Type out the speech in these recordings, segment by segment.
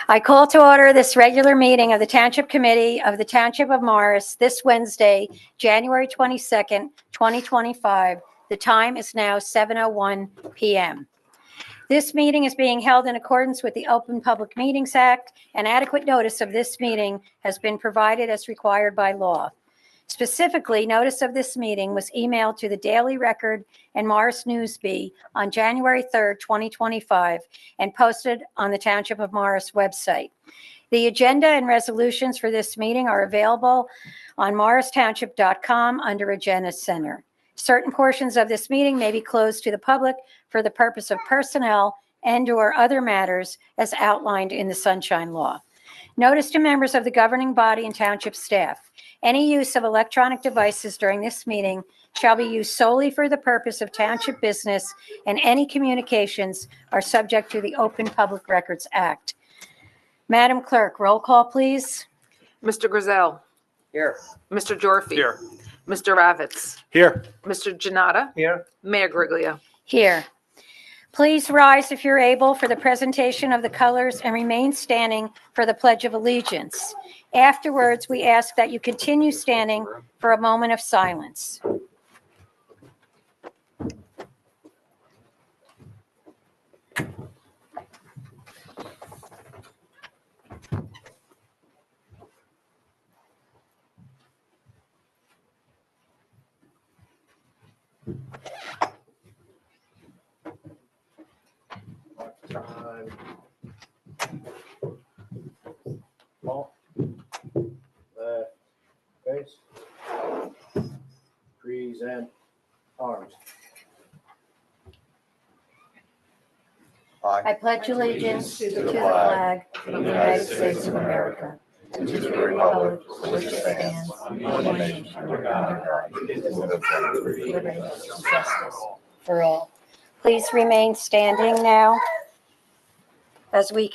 I call to order this regular meeting of the Township Committee of the Township of Morris this Wednesday, January 22nd, 2025. The time is now 7:01 p.m. This meeting is being held in accordance with the Open Public Meetings Act, and adequate notice of this meeting has been provided as required by law. Specifically, notice of this meeting was emailed to the Daily Record and Morris Newsbee on January 3rd, 2025, and posted on the Township of Morris website. The agenda and resolutions for this meeting are available on morristownship.com under Agenda Center. Certain portions of this meeting may be closed to the public for the purpose of personnel and/or other matters as outlined in the Sunshine Law. Notice to members of the governing body and township staff. Any use of electronic devices during this meeting shall be used solely for the purpose of township business, and any communications are subject to the Open Public Records Act. Madam Clerk, roll call, please. Mr. Grayzel. Here. Mr. Gyorfy. Here. Mr. Ravitz. Here. Mr. Jonnada. Here. Mayor Guariglia. Here. Please rise if you're able for the presentation of the colors and remain standing for the Pledge of Allegiance. Afterwards, we ask that you continue standing for a moment of silence. Left, face, present, arms. I pledge allegiance to the flag of the United States of America and to the republic for which it stands, one nation under God, indivisible, with liberty and justice for all. Please remain standing now as we,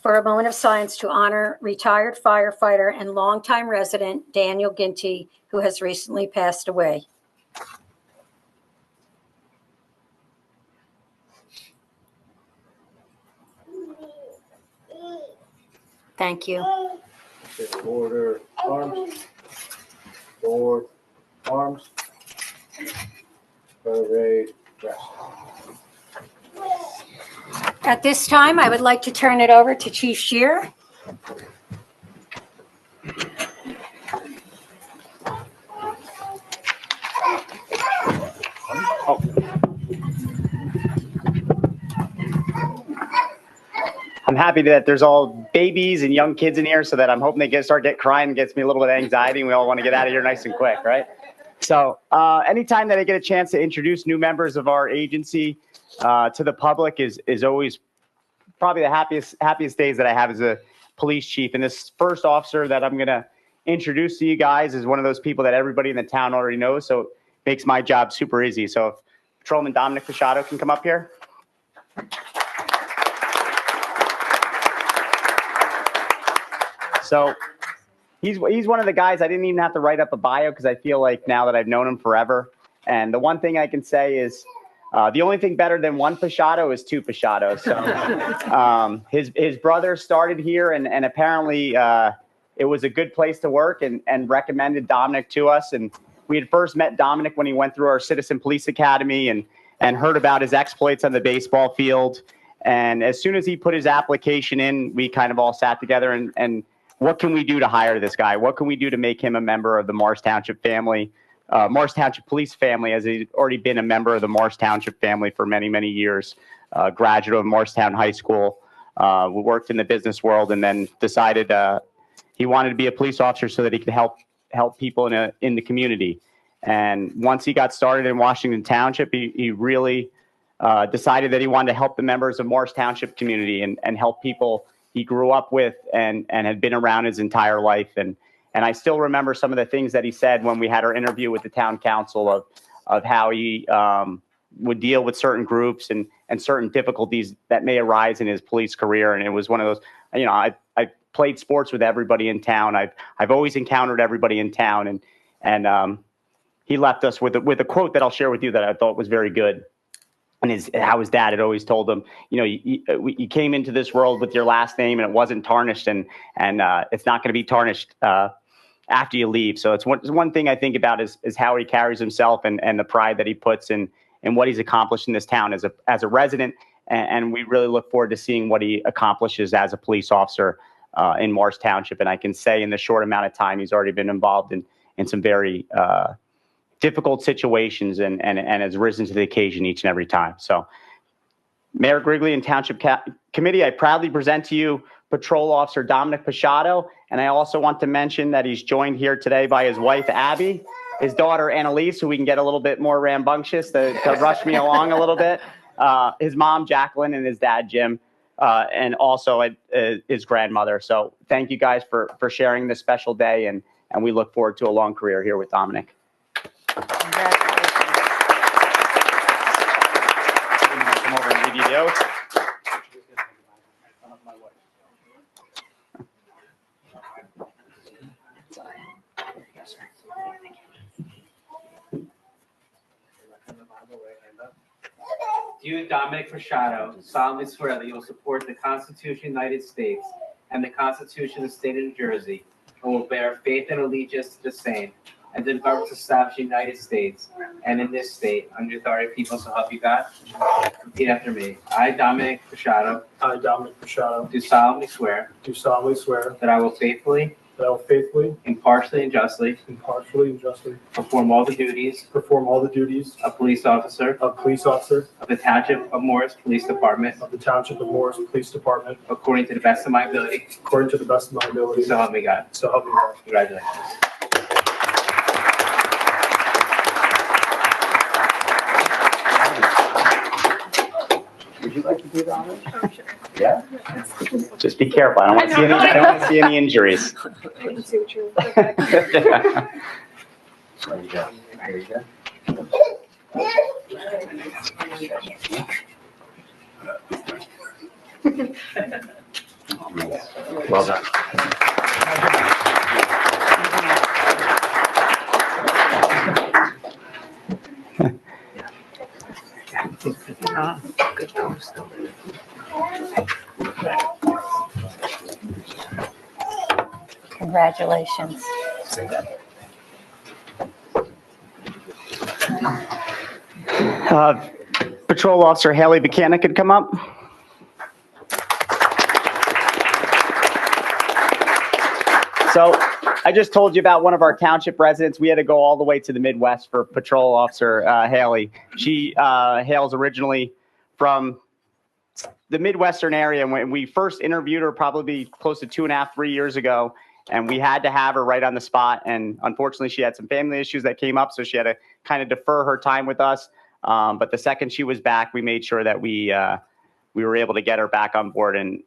for a moment of silence to honor retired firefighter and longtime resident Daniel Ginty, who has recently passed away. Thank you. Order, arms. Forward, arms. Parade, rest. At this time, I would like to turn it over to Chief Shear. I'm happy that there's all babies and young kids in here, so that I'm hoping they start crying. It gets me a little bit of anxiety, and we all want to get out of here nice and quick, right? So anytime that I get a chance to introduce new members of our agency to the public is always probably the happiest days that I have as a police chief. And this first officer that I'm going to introduce to you guys is one of those people that everybody in the town already knows, so it makes my job super easy. So if Patrolman Dominic Pashado can come up here. So he's one of the guys I didn't even have to write up a bio, because I feel like now that I've known him forever. And the one thing I can say is the only thing better than one Pashado is two Pashados. So his brother started here, and apparently it was a good place to work, and recommended Dominic to us. And we had first met Dominic when he went through our Citizen Police Academy and heard about his exploits on the baseball field. And as soon as he put his application in, we kind of all sat together and what can we do to hire this guy? What can we do to make him a member of the Morris Township family, Morris Township Police family, as he's already been a member of the Morris Township family for many, many years, graduate of Morristown High School, we worked in the business world, and then decided he wanted to be a police officer so that he could help people in the community. And once he got started in Washington Township, he really decided that he wanted to help the members of Morris Township community and help people he grew up with and had been around his entire life. And I still remember some of the things that he said when we had our interview with the town council of how he would deal with certain groups and certain difficulties that may arise in his police career. And it was one of those, I played sports with everybody in town. I've always encountered everybody in town. And he left us with a quote that I'll share with you that I thought was very good. and how his dad had always told him, you came into this world with your last name and it wasn't tarnished, and it's not going to be tarnished after you leave. So it's one thing I think about is how he carries himself and the pride that he puts in what he's accomplished in this town as a resident. And we really look forward to seeing what he accomplishes as a police officer in Morris Township. And I can say in the short amount of time, he's already been involved in some very difficult situations and has risen to the occasion each and every time. So Mayor Guariglia and Township Committee, I proudly present to you Patrol Officer Dominic Pashado. And I also want to mention that he's joined here today by his wife, Abby, his daughter, Annalise, who we can get a little bit more rambunctious to rush me along a little bit, his mom, Jacqueline, and his dad, Jim, and also his grandmother. So thank you guys for sharing this special day, and we look forward to a long career here with Dominic. Congratulations. I'm gonna come over and give you the oath. Do you, Dominic Pashado, solemnly swear that you will support the Constitution of the United States and the Constitution of the State of New Jersey, and will bear faith and allegiance to the same, and to the governments established in the United States and in this state, under the authority of people, so help you God? Repeat after me. I, Dominic Pashado, I, Dominic Pashado, do solemnly swear do solemnly swear that I will faithfully, that I will faithfully, impartially, and justly impartially, and justly perform all the duties perform all the duties of police officer of police officer of the Township of Morris Police Department of the Township of Morris Police Department according to the best of my ability. according to the best of my ability. So help me God. So help me God. Congratulations. Would you like to do that? Yeah. Just be careful. I don't want to see any injuries. I can see what you're. There you go. There you go. Well done. Congratulations. Patrol Officer Haley Buchanan could come up. So I just told you about one of our township residents. We had to go all the way to the Midwest for Patrol Officer Haley. She hails originally from the Midwestern area. And when we first interviewed her, probably close to 2.5, 3 years ago, and we had to have her right on the spot. And unfortunately, she had some family issues that came up, so she had to kind of defer her time with us. But the second she was back, we made sure that we were able to get her back on board. And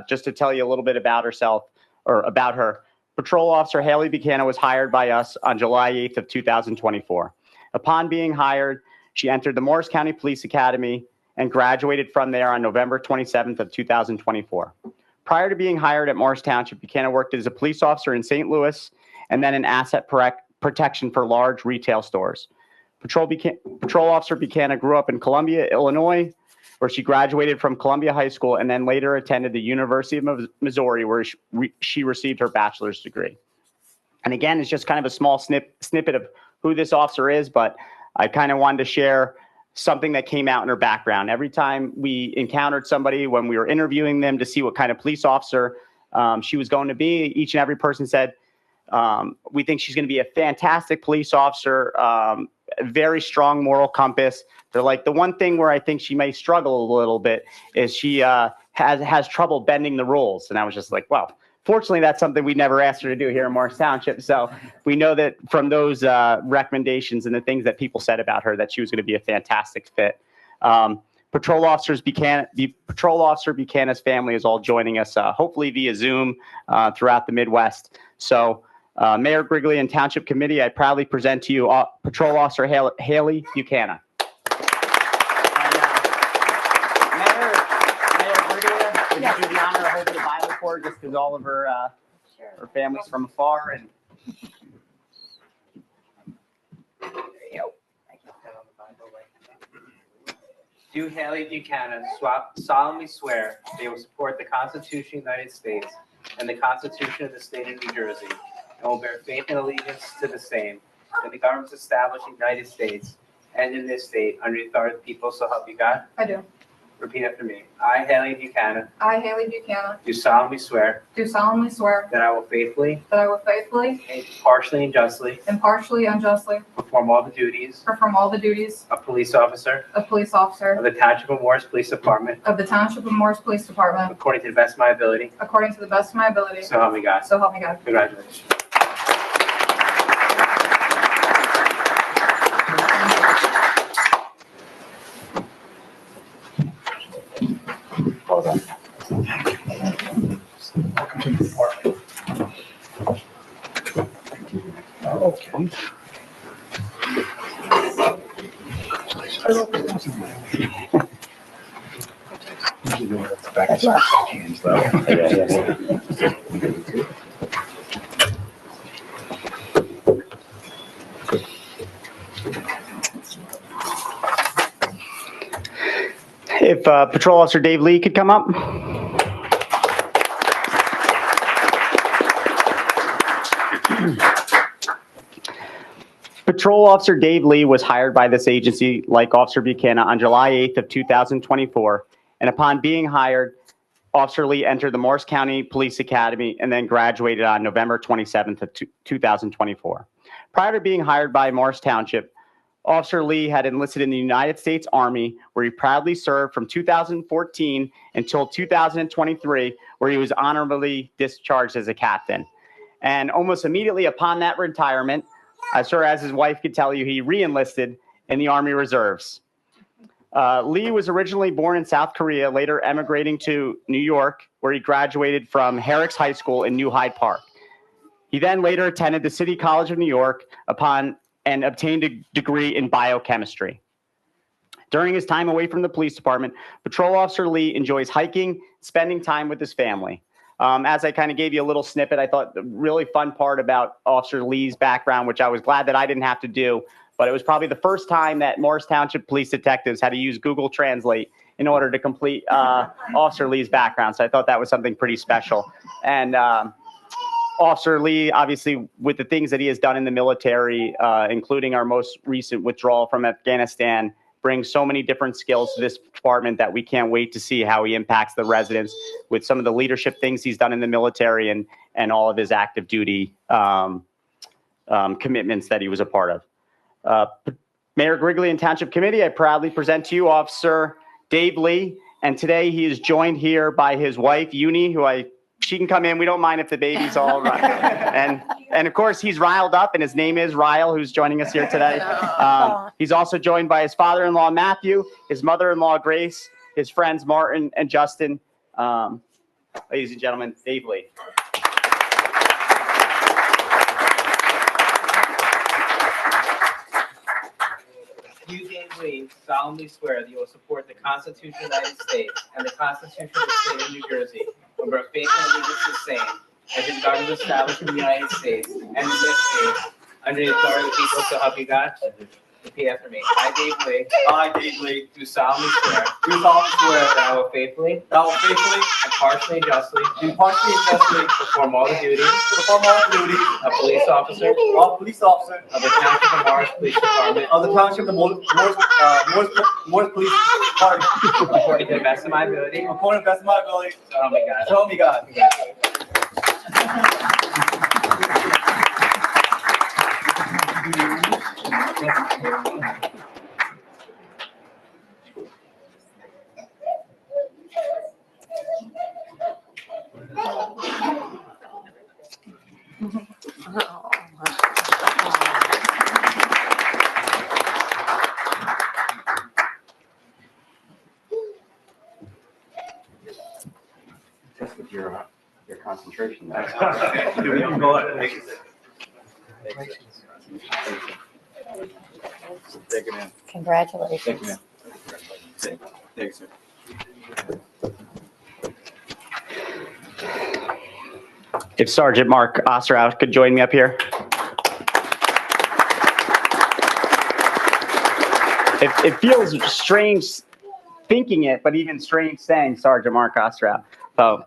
just to tell you a little bit about herself, or about her, Patrol Officer Haley Buchanan was hired by us on July 8th of 2024. Upon being hired, she entered the Morris County Police Academy and graduated from there on November 27th of 2024. Prior to being hired at Morris Township, Buchanan worked as a police officer in St. Louis and then in asset protection for large retail stores. Patrol Officer Buchanan grew up in Columbia, Illinois, where she graduated from Columbia High School and then later attended the University of Missouri, where she received her bachelor's degree. And again, it's just kind of a small snippet of who this officer is, but I kind of wanted to share something that came out in her background. Every time we encountered somebody when we were interviewing them to see what kind of police officer she was going to be, each and every person said, we think she's going to be a fantastic police officer, very strong moral compass. They're like, the one thing where I think she may struggle a little bit is she has trouble bending the rules. And I was just like, well, fortunately, that's something we never asked her to do here in Morris Township. So we know that from those recommendations and the things that people said about her, that she was going to be a fantastic fit. Patrol Officer Buchanan's family is all joining us, hopefully via Zoom throughout the Midwest. So Mayor Guariglia and Township Committee, I proudly present to you Patrol Officer Haley Buchanan. Mayor Guariglia, would you do the honor of holding the Bible for her, just because all of her family's from afar? And there you go. do Haley Buchanan solemnly swear they will support the Constitution of the United States and the Constitution of the State of New Jersey, and will bear faith and allegiance to the same, and the governments established in the United States and in this state under the authority of the people, so help you God? I do. Repeat after me. I, Haley Buchanan, I, Haley Buchanan, do solemnly swear do solemnly swear that I will faithfully, that I will faithfully, impartially, and justly impartially, and justly perform all the duties perform all the duties of police officer of police officer of the Township of Morris Police Department of the Township of Morris Police Department according to the best of my ability, according to the best of my ability. so help me God. So help me God. Congratulations. Well done. Okay. If Patrol Officer Dave Lee could come up. Patrol Officer Dave Lee was hired by this agency, like Officer Buchanan, on July 8th of 2024. And upon being hired, Officer Lee entered the Morris County Police Academy and then graduated on November 27th of 2024. Prior to being hired by Morris Township, Officer Lee had enlisted in the United States Army, where he proudly served from 2014 until 2023, where he was honorably discharged as a captain. And almost immediately upon that retirement, as his wife could tell you, he re-enlisted in the Army Reserves. Lee was originally born in South Korea, later emigrating to New York, where he graduated from Herrick's High School in New Hyde Park. He then later attended the City College of New York and obtained a degree in biochemistry. During his time away from the police department, Patrol Officer Lee enjoys hiking, spending time with his family. As I kind of gave you a little snippet, I thought the really fun part about Officer Lee's background, which I was glad that I didn't have to do, but it was probably the first time that Morris Township police detectives had to use Google Translate in order to complete Officer Lee's background. So I thought that was something pretty special. And Officer Lee, obviously, with the things that he has done in the military, including our most recent withdrawal from Afghanistan, brings so many different skills to this department that we can't wait to see how he impacts the residents with some of the leadership things he's done in the military and all of his active duty commitments that he was a part of. Mayor Guariglia and Township Committee, I proudly present to you Officer Dave Lee, and today he is joined here by his wife, Uni, she can come in. We don't mind if the baby's all right. And of course, he's riled up, and his name is Ryle, who's joining us here today. He's also joined by his father-in-law, Matthew, his mother-in-law, Grace, his friends, Martin and Justin. Ladies and gentlemen, Dave Lee. You, Dave Lee, solemnly swear that you will support the Constitution of the United States and the Constitution of the State of New Jersey, and bear faith and allegiance to the same, as the government established in the United States and in this state, under the authority of the people, so help you God? Repeat after me. I, Dave Lee. I, Dave Lee, Do solemnly swear do solemnly swear that I will faithfully, that I will faithfully, impartially, and justly impartially, and justly perform all the duties perform all the duties of police officer of police officer of the Township of Morris Police Department of the Township of Morris Police Department according to the best of my ability, according to the best of my ability. so help me God. So help me God. Test with your concentration. Go ahead. Take it in. Congratulations. Thanks, sir. If Sergeant Mark Osterow could join me up here. It feels strange thinking it, but even strange saying Sergeant Mark Ostrout. So,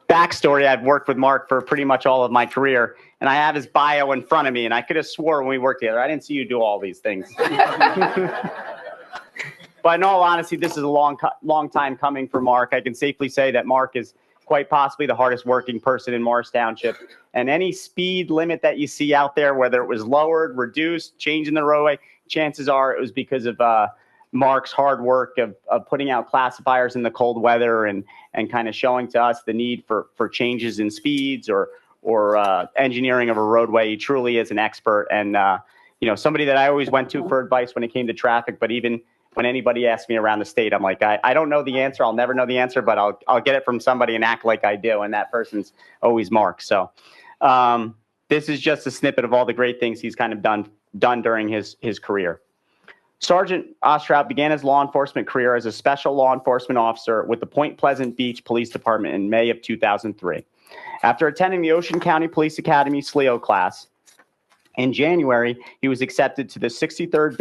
backstory, I've worked with Mark for pretty much all of my career, and I have his bio in front of me, and I could have swore when we worked together, I didn't see you do all these things. But in all honesty, this is a long time coming for Mark. I can safely say that Mark is quite possibly the hardest working person in Morris Township. And any speed limit that you see out there, whether it was lowered, reduced, changing the roadway, chances are it was because of Mark's hard work of putting out classifiers in the cold weather and kind of showing to us the need for changes in speeds or engineering of a roadway. He truly is an expert and somebody that I always went to for advice when it came to traffic. But even when anybody asks me around the state, I'm like, I don't know the answer. I'll never know the answer, but I'll get it from somebody and act like I do. And that person's always Mark. So this is just a snippet of all the great things he's kind of done during his career. Sergeant Ostrout began his law enforcement career as a special law enforcement officer with the Point Pleasant Beach Police Department in May of 2003. After attending the Ocean County Police Academy SLEO class, in January, he was accepted to the 63rd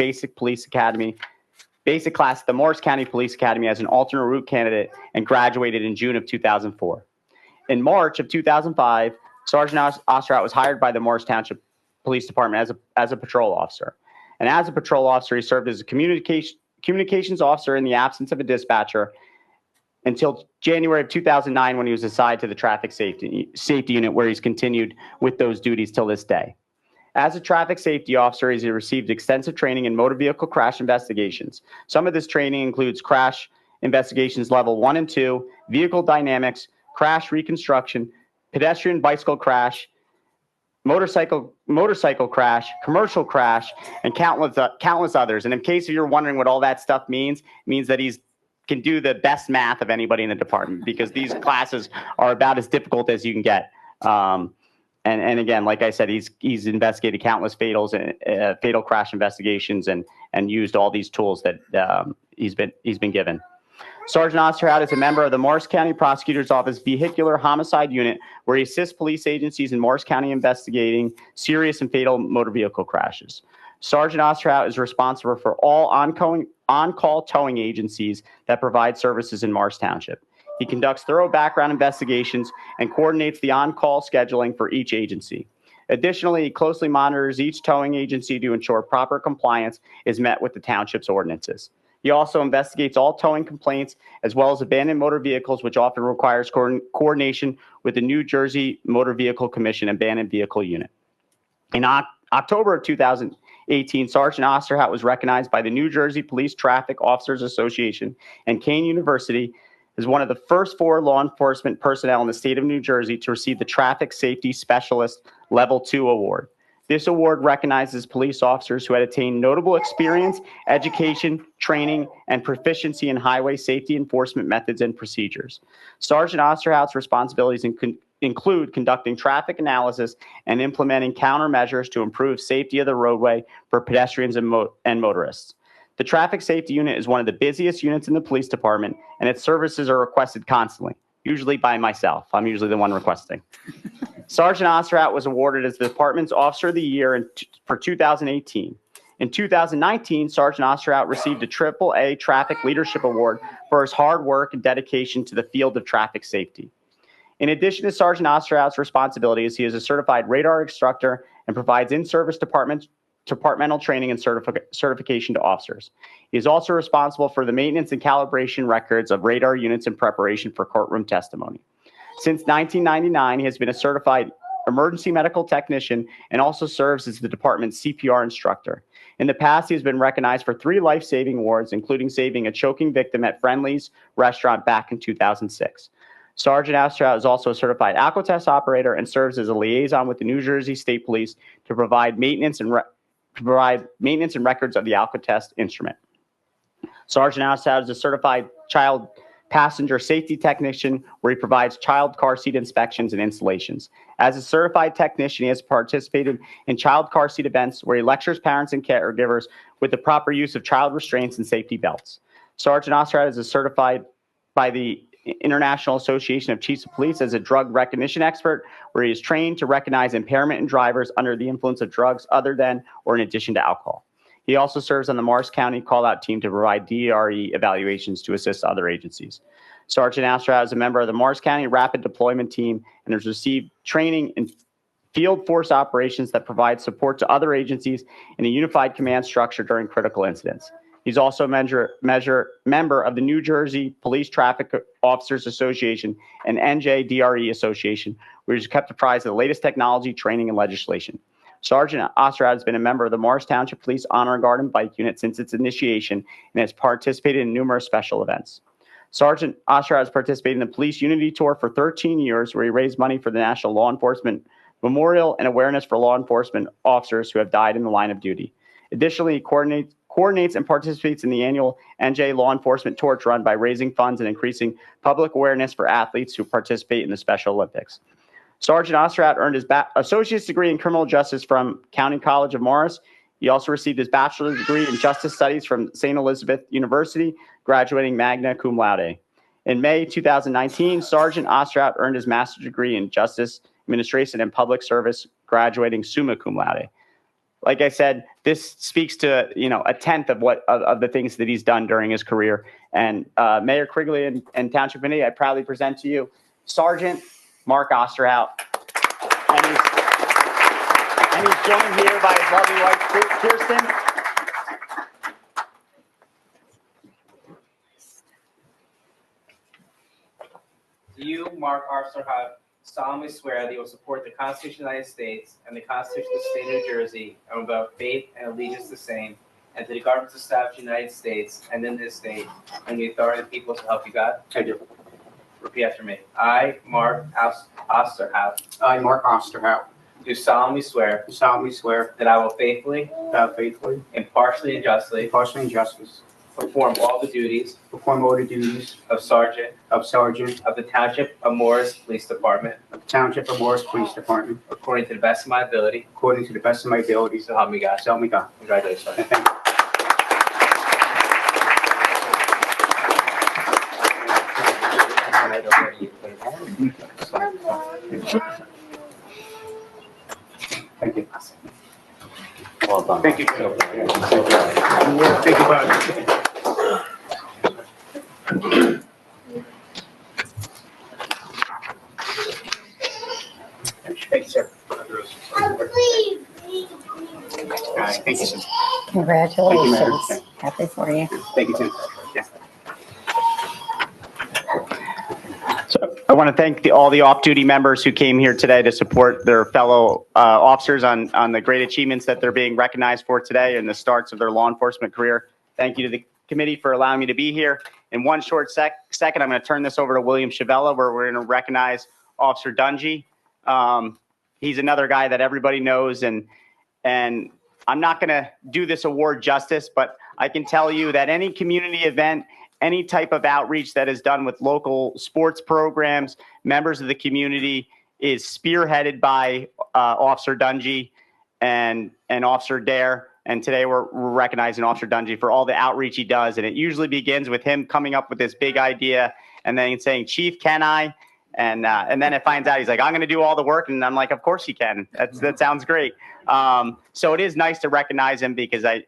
Basic class at the Morris County Police Academy as an alternate route candidate and graduated in June of 2004. In March of 2005, Sergeant Ostrout was hired by the Morris Township Police Department as a patrol officer. And as a patrol officer, he served as a communications officer in the absence of a dispatcher until January of 2009 when he was assigned to the traffic safety unit, where he's continued with those duties till this day. As a traffic safety officer, he received extensive training in motor vehicle crash investigations. Some of this training includes crash investigations level 1 and 2, vehicle dynamics, crash reconstruction, pedestrian bicycle crash, motorcycle crash, commercial crash, and countless others. And in case you're wondering what all that stuff means, it means that he's can do the best math of anybody in the department, because these classes are about as difficult as you can get. And again, like I said, he's investigated countless fatal crash investigations and used all these tools that he's been given. Sergeant Ostrout is a member of the Morris County Prosecutor's Office Vehicular Homicide Unit, where he assists police agencies in Morris County investigating serious and fatal motor vehicle crashes. Sergeant Ostrout is responsible for all on-call towing agencies that provide services in Morris Township. He conducts thorough background investigations and coordinates the on-call scheduling for each agency. Additionally, he closely monitors each towing agency to ensure proper compliance is met with the township's ordinances. He also investigates all towing complaints as well as abandoned motor vehicles, which often requires coordination with the New Jersey Motor Vehicle Commission Abandoned Vehicle Unit. In October of 2018, Sergeant Ostrout was recognized by the New Jersey Police Traffic Officers Association and Kane University as one of the first 4 law enforcement personnel in the state of New Jersey to receive the Traffic Safety Specialist Level 2 award. This award recognizes police officers who had attained notable experience, education, training, and proficiency in highway safety enforcement methods and procedures. Sergeant Ostrout's responsibilities include conducting traffic analysis and implementing countermeasures to improve safety of the roadway for pedestrians and motorists. The Traffic Safety Unit is one of the busiest units in the police department, and its services are requested constantly, usually by myself. I'm usually the one requesting. Sergeant Ostrout was awarded as the department's Officer of the Year for 2018. In 2019, Sergeant Ostrout received a AAA Traffic Leadership Award for his hard work and dedication to the field of traffic safety. In addition to Sergeant Ostrout's responsibilities, he is a certified radar instructor and provides in-service departmental training and certification to officers. He is also responsible for the maintenance and calibration records of radar units in preparation for courtroom testimony. Since 1999, he has been a certified emergency medical technician and also serves as the department's CPR instructor. In the past, he has been recognized for 3 life-saving awards, including saving a choking victim at Friendly's restaurant back in 2006. Sergeant Ostrout is also a certified alcotest operator and serves as a liaison with the New Jersey State Police to provide maintenance and records of the alcotest instrument. Sergeant Ostrout is a certified child passenger safety technician, where he provides child car seat inspections and installations. As a certified technician, he has participated in child car seat events where he lectures parents and caregivers with the proper use of child restraints and safety belts. Sergeant Ostrout is certified by the International Association of Chiefs of Police as a drug recognition expert, where he is trained to recognize impairment in drivers under the influence of drugs other than or in addition to alcohol. He also serves on the Morris County call-out team to provide DRE evaluations to assist other agencies. Sergeant Astrout is a member of the Morris County Rapid Deployment Team and has received training in field force operations that provide support to other agencies in a unified command structure during critical incidents. He's also a member of the New Jersey Police Traffic Officers Association and NJDRE Association, where he's kept apprised of the latest technology, training, and legislation. Sergeant Osterhout has been a member of the Morris Township Police Honor Guard and Bike Unit since its initiation and has participated in numerous special events. Sergeant Osterhout has participated in the Police Unity Tour for 13 years, where he raised money for the National Law Enforcement Memorial and awareness for law enforcement officers who have died in the line of duty. Additionally, he coordinates and participates in the annual NJ Law Enforcement Torch Run by raising funds and increasing public awareness for athletes who participate in the Special Olympics. Sergeant Osterhout earned his associate's degree in criminal justice from County College of Morris. He also received his bachelor's degree in justice studies from St. Elizabeth University, graduating magna cum laude. In May 2019, Sergeant Osterhout earned his master's degree in justice administration and public service, graduating summa cum laude. Like I said, this speaks to a tenth of of the things that he's done during his career. And Mayor Guariglia and Township Committee, I proudly present to you Sergeant Mark Osterhout. And he's joined here by his lovely wife, Kirsten. Do you, Mark Osterhout, solemnly swear that you will support the Constitution of the United States and the Constitution of the State of New Jersey, and will bear faith and allegiance to the same, and to the governments established in the United States and in this state, and the authority of the people to help you God? I do. Repeat after me. I, Mark Osterhout, I, Mark Osterhout, do solemnly swear do solemnly swear that I will faithfully, that I will faithfully, impartially, and justly impartially, and justice perform all the duties perform all the duties of Sergeant of Sergeant of the Township of Morris Police Department of the Township of Morris Police Department according to the best of my ability, according to the best of my abilities. so help me God. So help me God. Congratulations, Sergeant. And thank you. Thank you. Well done. Thank you. Thank you, Bud. Thank you, sir. All right, thank you, sir. Congratulations. Happy for you. Thank you, Tim. Yeah. So I want to thank all the off-duty members who came here today to support their fellow officers on the great achievements that they're being recognized for today and the starts of their law enforcement career. Thank you to the committee for allowing me to be here. In one short second, I'm going to turn this over to William Chavella, where we're going to recognize Officer Dungy. He's another guy that everybody knows, and I'm not going to do this award justice, but I can tell you that any community event, any type of outreach that is done with local sports programs, members of the community, is spearheaded by Officer Dungy and Officer Dare. And today we're recognizing Officer Dungy for all the outreach he does. And it usually begins with him coming up with this big idea and then saying, "Chief, can I?" And then it finds out he's like, "I'm going to do all the work." And I'm like, "Of course you can. That sounds great." So it is nice to recognize him because a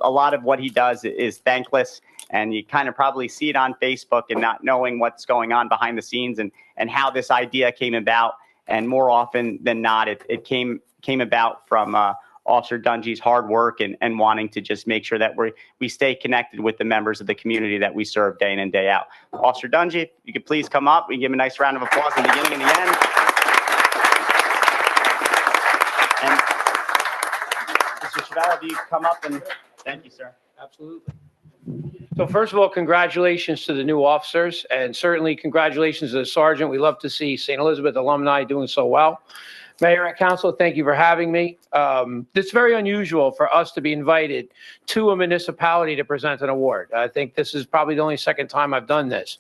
lot of what he does is thankless. And you kind of probably see it on Facebook and not knowing what's going on behind the scenes and how this idea came about. And more often than not, it came about from Officer Dungy's hard work and wanting to just make sure that we stay connected with the members of the community that we serve day in and day out. Officer Dungy, if you could please come up. We can give him a nice round of applause in the beginning and the end. And Mr. Chavella, if you come up and thank you, sir. Absolutely. So first of all, congratulations to the new officers, and certainly congratulations to the sergeant. We love to see St. Elizabeth alumni doing so well. Mayor and council, thank you for having me. It's very unusual for us to be invited to a municipality to present an award. I think this is probably the only second time I've done this.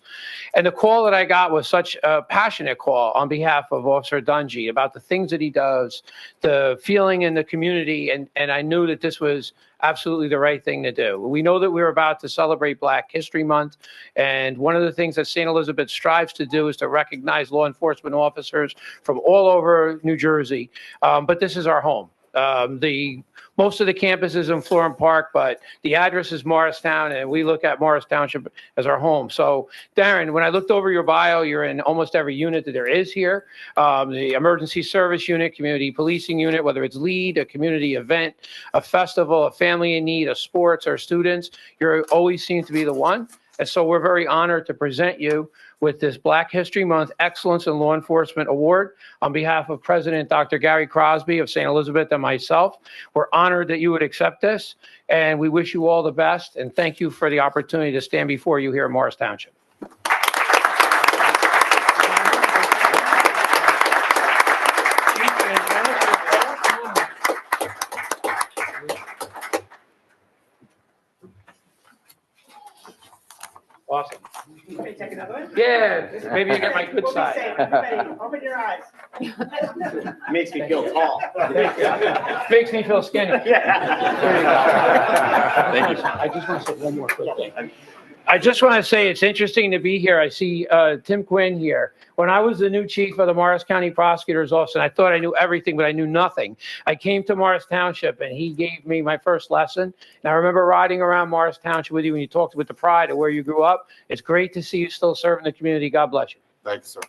And the call that I got was such a passionate call on behalf of Officer Dungy about the things that he does, the feeling in the community, and I knew that this was absolutely the right thing to do. We know that we're about to celebrate Black History Month, and one of the things that St. Elizabeth strives to do is to recognize law enforcement officers from all over New Jersey, but this is our home. Most of the campus is in Florham Park, but the address is Morristown, and we look at Morris Township as our home. So, Darren, when I looked over your bio, you're in almost every unit that there is here. The emergency service unit, community policing unit, whether it's LEAD, a community event, a festival, a family in need, a sports, or students, you always seem to be the one. And so we're very honored to present you with this Black History Month Excellence in Law Enforcement Award on behalf of President Dr. Gary Crosby of St. Elizabeth and myself. We're honored that you would accept this, and we wish you all the best, and thank you for the opportunity to stand before you here in Morris Township. Awesome. Take another one? Yeah, maybe you get my good We'll be side. safe. Everybody, open your eyes. Makes me feel tall. Makes me feel skinny. Yeah. Thank you. I just want to say one more quick thing. I just want to say it's interesting to be here. I see Tim Quinn here. When I was the new chief of the Morris County Prosecutor's Office, and I thought I knew everything, but I knew nothing. I came to Morris Township, and he gave me my first lesson. And I remember riding around Morris Township with you when you talked with the pride of where you grew up. It's great to see you still serving the community. God bless you. Thank you, sir.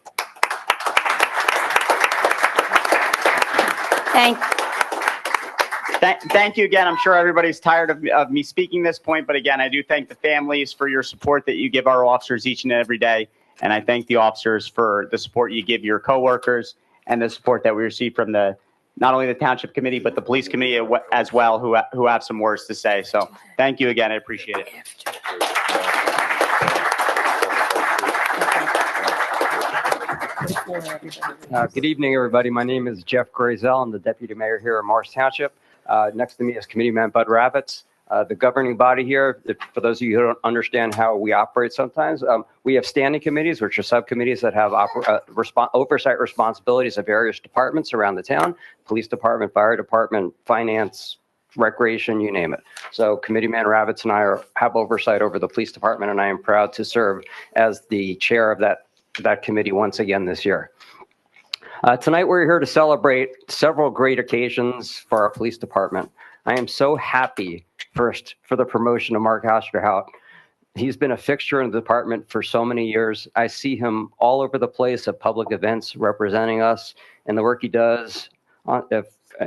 Thank you again. I'm sure everybody's tired of me speaking this point, but again, I do thank the families for your support that you give our officers each and every day. And I thank the officers for the support you give your coworkers and the support that we receive from not only the Township Committee, but the Police Committee as well, who have some words to say. So thank you again. I appreciate it. Good evening, everybody. My name is Jeff Grayzel. I'm the Deputy Mayor here in Morris Township. Next to me is Committeeman Bud Ravitz. The governing body here, for those of you who don't understand how we operate sometimes, we have standing committees, which are subcommittees that have oversight responsibilities of various departments around the town: police department, fire department, finance, recreation, you name it. So Committeeman Ravitz and I have oversight over the police department, and I am proud to serve as the chair of that committee once again this year. Tonight, we're here to celebrate several great occasions for our police department. I am so happy, first, for the promotion of Mark Osterhout. He's been a fixture in the department for so many years. I see him all over the place at public events representing us, and the work he does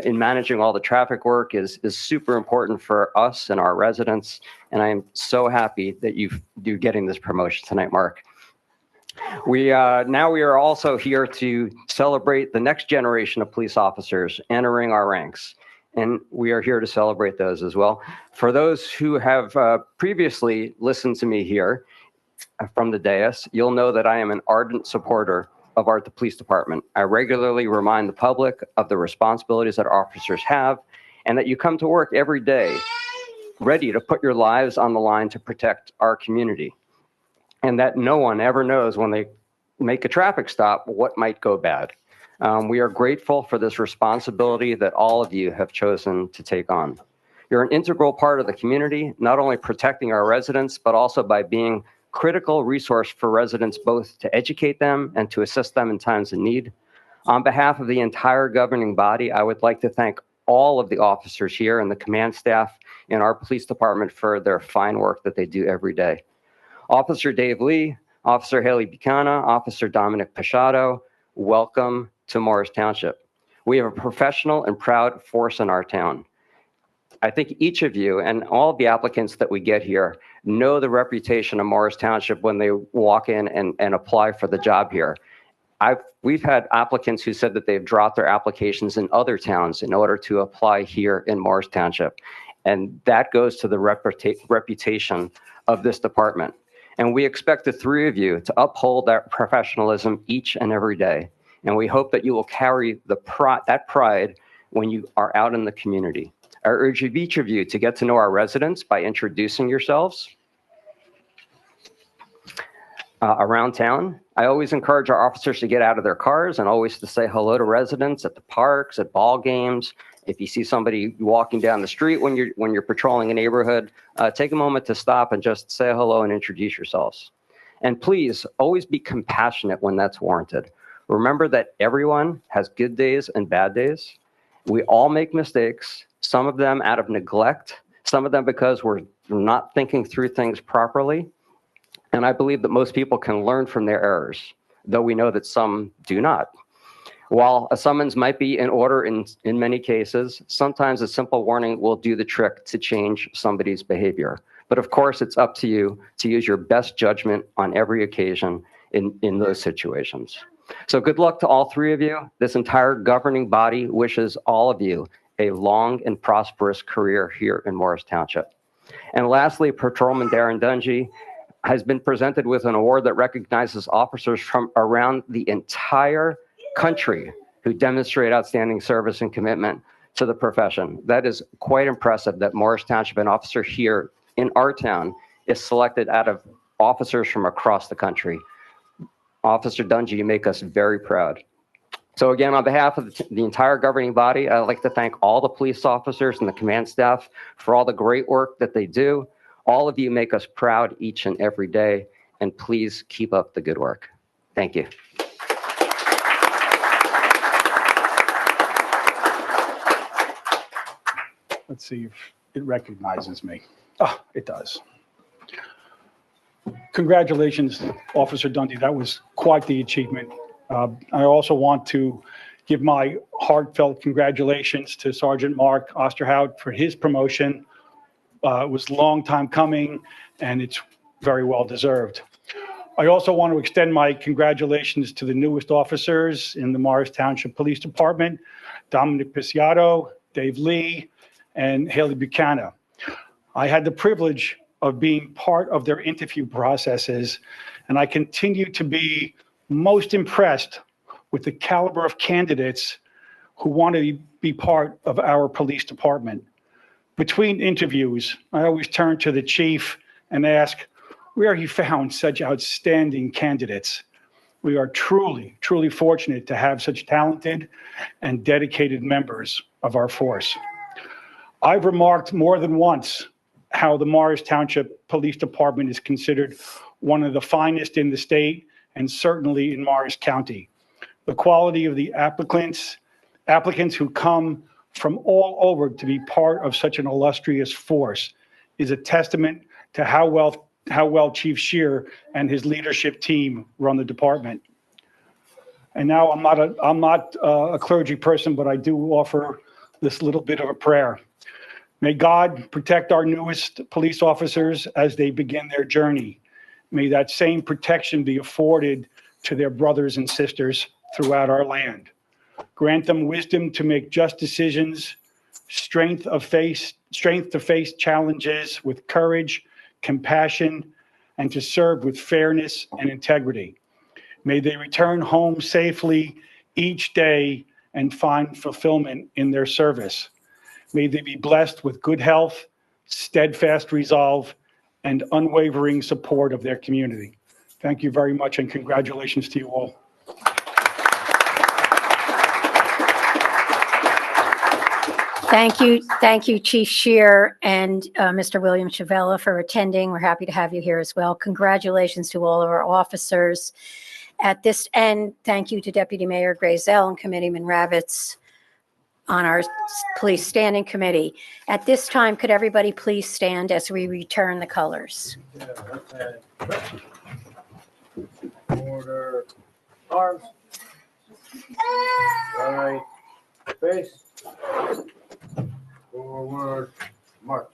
in managing all the traffic work is super important for us and our residents. And I am so happy that you're getting this promotion tonight, Mark. Now we are also here to celebrate the next generation of police officers entering our ranks. And we are here to celebrate those as well. For those who have previously listened to me here from the dais, you'll know that I am an ardent supporter of the police department. I regularly remind the public of the responsibilities that officers have, and that you come to work every day ready to put your lives on the line to protect our community. And that no one ever knows when they make a traffic stop what might go bad. We are grateful for this responsibility that all of you have chosen to take on. You're an integral part of the community, not only protecting our residents, but also by being critical resource for residents, both to educate them and to assist them in times of need. On behalf of the entire governing body, I would like to thank all of the officers here and the command staff in our police department for their fine work that they do every day. Officer Dave Lee, Officer Haley Buchanan, Officer Dominic Pachado, welcome to Morris Township. We have a professional and proud force in our town. I think each of you and all of the applicants that we get here know the reputation of Morris Township when they walk in and apply for the job here. We've had applicants who said that they've dropped their applications in other towns in order to apply here in Morris Township. And that goes to the reputation of this department. And we expect the three of you to uphold that professionalism each and every day. And we hope that you will carry that pride when you are out in the community. I urge each of you to get to know our residents by introducing yourselves around town. I always encourage our officers to get out of their cars and always to say hello to residents at the parks, at ball games. If you see somebody walking down the street when you're patrolling a neighborhood, take a moment to stop and just say hello and introduce yourselves. And please always be compassionate when that's warranted. Remember that everyone has good days and bad days. We all make mistakes, some of them out of neglect, some of them because we're not thinking through things properly. And I believe that most people can learn from their errors, though we know that some do not. While a summons might be in order in many cases, sometimes a simple warning will do the trick to change somebody's behavior. But of course, it's up to you to use your best judgment on every occasion in those situations. So good luck to all three of you. This entire governing body wishes all of you a long and prosperous career here in Morris Township. And lastly, Patrolman Darren Dungy has been presented with an award that recognizes officers from around the entire country who demonstrate outstanding service and commitment to the profession. That is quite impressive that Morris Township, an officer here in our town, is selected out of officers from across the country. Officer Dungy, you make us very proud. So again, on behalf of the entire governing body, I'd like to thank all the police officers and the command staff for all the great work that they do. All of you make us proud each and every day, and please keep up the good work. Thank you. Let's see if it recognizes me. Ah, it does. Congratulations, Officer Dundee. That was quite the achievement. I also want to give my heartfelt congratulations to Sergeant Mark Osterhout for his promotion. It was a long time coming, and it's very well deserved. I also want to extend my congratulations to the newest officers in the Morris Township Police Department, Dominic Pisiato, Dave Lee, and Haley Buchanan. I had the privilege of being part of their interview processes, and I continue to be most impressed with the caliber of candidates who want to be part of our police department. Between interviews, I always turn to the chief and ask where he found such outstanding candidates. We are truly, truly fortunate to have such talented and dedicated members of our force. I've remarked more than once how the Morris Township Police Department is considered one of the finest in the state and certainly in Morris County. The quality of the applicants who come from all over to be part of such an illustrious force is a testament to how well Chief Scheer and his leadership team run the department. And now I'm not a clergy person, but I do offer this little bit of a prayer. May God protect our newest police officers as they begin their journey. May that same protection be afforded to their brothers and sisters throughout our land. Grant them wisdom to make just decisions, strength to face challenges with courage, compassion, and to serve with fairness and integrity. May they return home safely each day and find fulfillment in their service. May they be blessed with good health, steadfast resolve, and unwavering support of their community. Thank you very much, and congratulations to you all. Thank you, Chief Scheer and Mr. William Chavella for attending. We're happy to have you here as well. Congratulations to all of our officers. At this end, thank you to Deputy Mayor Grayzel and Committeeman Ravitz on our Police Standing Committee. At this time, could everybody please stand as we return the colors? Order, arms. Right, face. Forward, march.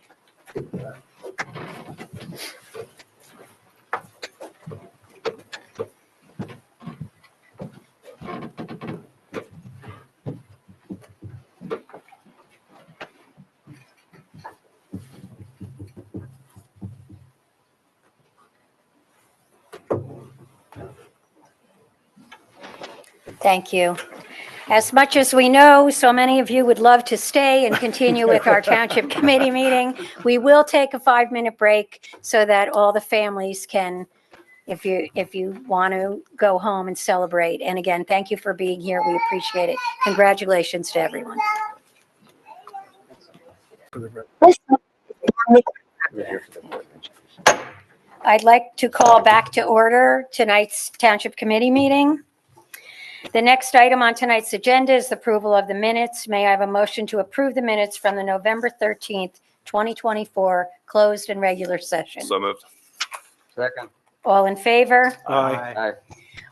Thank you. As much as we know, so many of you would love to stay and continue with our Township Committee meeting. We will take a 5-minute break so that all the families can, if you want to go home and celebrate. And again, thank you for being here. We appreciate it. Congratulations to everyone. I'd like to call back to order tonight's Township Committee meeting. The next item on tonight's agenda is the approval of the minutes. May I have a motion to approve the minutes from the November 13th, 2024 closed and regular session? So moved. Second. All in favor? Aye.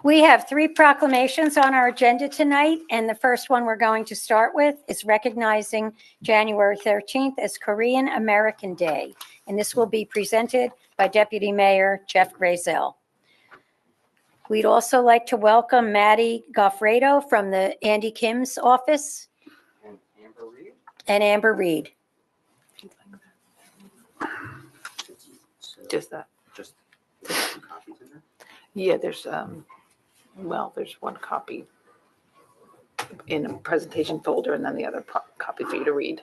We have 3 proclamations on our agenda tonight, and the first one we're going to start with is recognizing January 13th as Korean American Day, and this will be presented by Deputy Mayor Jeff Grayzel. We'd also like to welcome Maddie Goffredo from the Andy Kim's office and Amber Reed. Just that. Just some copies in there. Yeah, there's one copy in a presentation folder and then the other copy for you to read.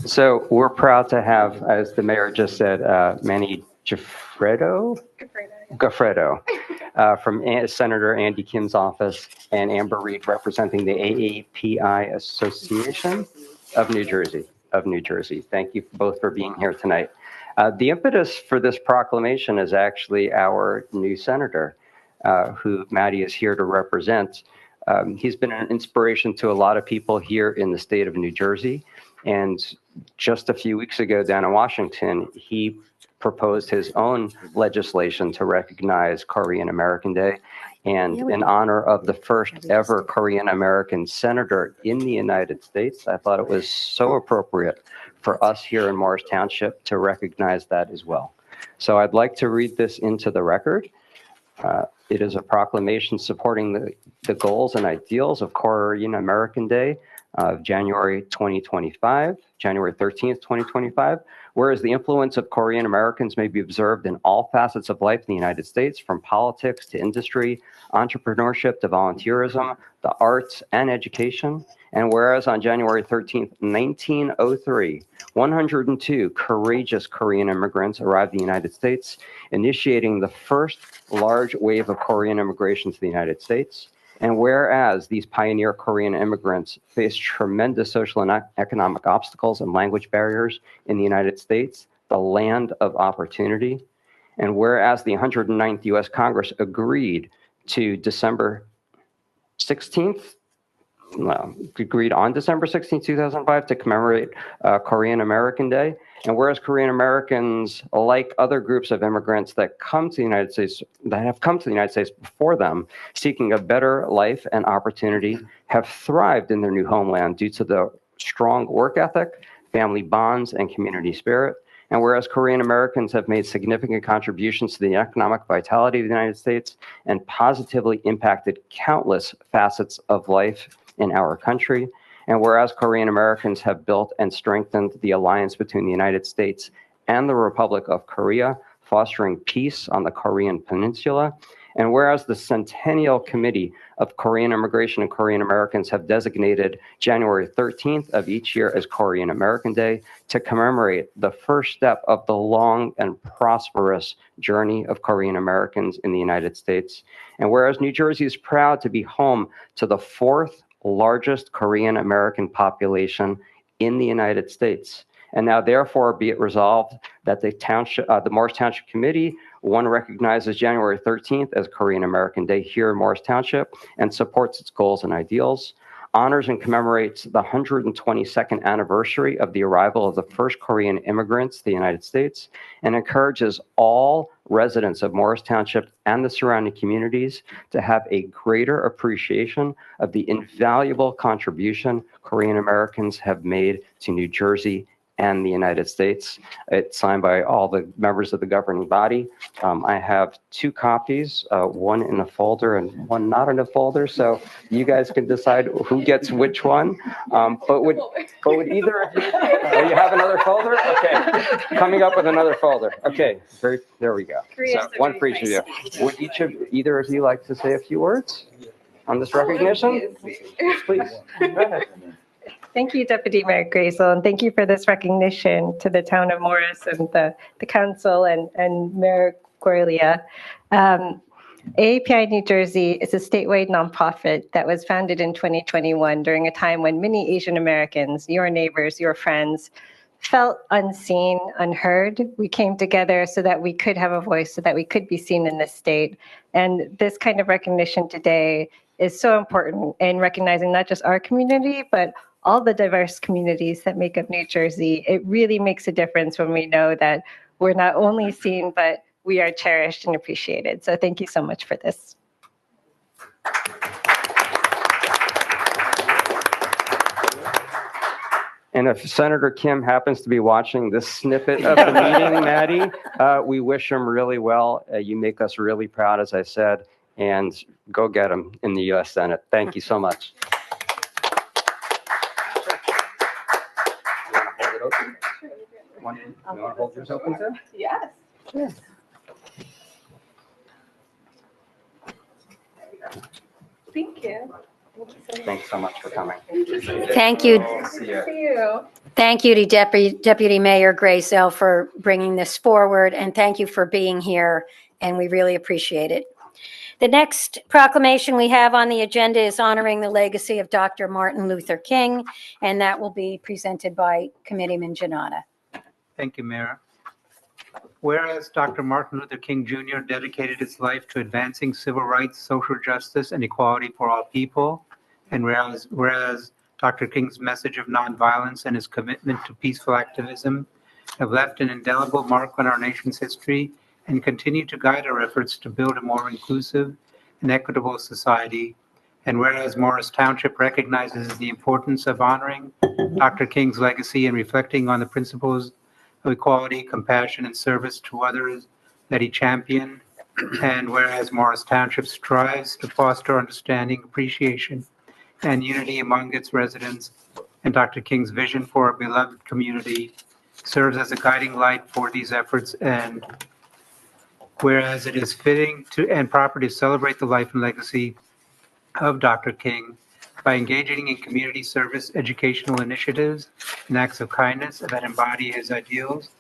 So we're proud to have, as the mayor just said, Manny Goffredo from Senator Andy Kim's office and Amber Reed representing the AAPI Association of New Jersey. Thank you both for being here tonight. The impetus for this proclamation is actually our new senator, who Maddie is here to represent. He's been an inspiration to a lot of people here in the state of New Jersey. And just a few weeks ago down in Washington, he proposed his own legislation to recognize Korean American Day. And in honor of the first ever Korean American senator in the United States, I thought it was so appropriate for us here in Morris Township to recognize that as well. So I'd like to read this into the record. It is a proclamation supporting the goals and ideals of Korean American Day of January 2025, January 13th, 2025. Whereas the influence of Korean Americans may be observed in all facets of life in the United States, from politics to industry, entrepreneurship to volunteerism, the arts and education. And whereas on January 13th, 1903, 102 courageous Korean immigrants arrived in the United States, initiating the first large wave of Korean immigration to the United States. And whereas these pioneer Korean immigrants faced tremendous social and economic obstacles and language barriers in the United States, the land of opportunity, and whereas the 109th U.S. Congress agreed on December 16th, 2005 to commemorate Korean American Day. And whereas Korean Americans, like other groups of immigrants that have come to the United States before them, seeking a better life and opportunity, have thrived in their new homeland due to the strong work ethic, family bonds, and community spirit. And whereas Korean Americans have made significant contributions to the economic vitality of the United States and positively impacted countless facets of life in our country. And whereas Korean Americans have built and strengthened the alliance between the United States and the Republic of Korea, fostering peace on the Korean Peninsula. And whereas the Centennial Committee of Korean Immigration and Korean Americans have designated January 13th of each year as Korean American Day to commemorate the first step of the long and prosperous journey of Korean Americans in the United States. And whereas New Jersey is proud to be home to the 4th largest Korean American population in the United States. And now therefore be it resolved that the Morris Township Committee, one, recognizes January 13th as Korean American Day here in Morris Township and supports its goals and ideals, honors and commemorates the 122nd anniversary of the arrival of the first Korean immigrants to the United States, and encourages all residents of Morris Township and the surrounding communities to have a greater appreciation of the invaluable contribution Korean Americans have made to New Jersey and the United States. It's signed by all the members of the governing body. I have 2 copies, one in a folder and one not in a folder, so you guys can decide who gets which one. But would either of you, you have another folder? Okay, coming up with another folder. Okay, there we go. So one for each of you. Would either of you like to say a few words on this recognition? Please, go ahead. Thank you, Deputy Mayor Grayzel, and thank you for this recognition to the town of Morris and the council and Mayor Guariglia. AAPI New Jersey is a statewide nonprofit that was founded in 2021 during a time when many Asian Americans, your neighbors, your friends, felt unseen, unheard. We came together so that we could have a voice, so that we could be seen in this state. And this kind of recognition today is so important in recognizing not just our community, but all the diverse communities that make up New Jersey. It really makes a difference when we know that we're not only seen, but we are cherished and appreciated. So thank you so much for this. And if Senator Kim happens to be watching this snippet of the meeting, Maddie, we wish him really well. You make us really proud, as I said, and go get him in the U.S. Senate. Thank you so much. You want to hold yours open, too? Yes. Yes. Thank you. Thanks so much for coming. Thank you. See you. See you. Thank you to Deputy Mayor Grayzel for bringing this forward, and thank you for being here, and we really appreciate it. The next proclamation we have on the agenda is honoring the legacy of Dr. Martin Luther King, and that will be presented by Committeeman Jonnada. Thank you, Mayor. Whereas Dr. Martin Luther King Jr. dedicated his life to advancing civil rights, social justice, and equality for all people, and whereas Dr. King's message of nonviolence and his commitment to peaceful activism have left an indelible mark on our nation's history and continue to guide our efforts to build a more inclusive and equitable society, and whereas Morris Township recognizes the importance of honoring Dr. King's legacy and reflecting on the principles of equality, compassion, and service to others that he championed, and whereas Morris Township strives to foster understanding, appreciation, and unity among its residents, and Dr. King's vision for a beloved community serves as a guiding light for these efforts, and whereas it is fitting to and proper to celebrate the life and legacy of Dr. King by engaging in community service, educational initiatives, and acts of kindness that embody his ideals.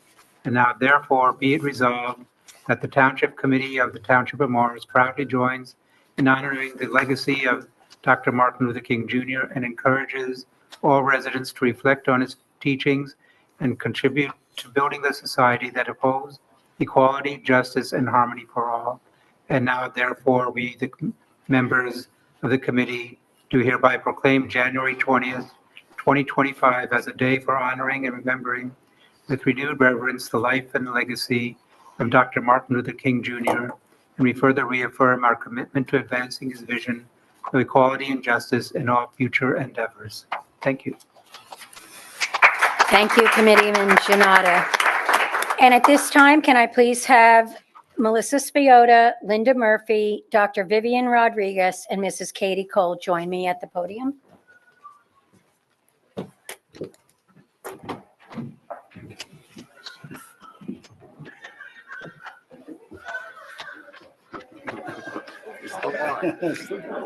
And now therefore be it resolved that the Township Committee of the Township of Morris proudly joins in honoring the legacy of Dr. Martin Luther King Jr. and encourages all residents to reflect on his teachings and contribute to building the society that upholds equality, justice, and harmony for all. And now therefore we, the members of the committee, do hereby proclaim January 20th, 2025 as a day for honoring and remembering with renewed reverence the life and legacy of Dr. Martin Luther King Jr. And we further reaffirm our commitment to advancing his vision of equality and justice in all future endeavors. Thank you. Thank you, Committeeman Jonnada. And at this time, can I please have Melissa Spiota, Linda Murphy, Dr. Vivian Rodriguez, and Mrs. Katie Cole join me at the podium?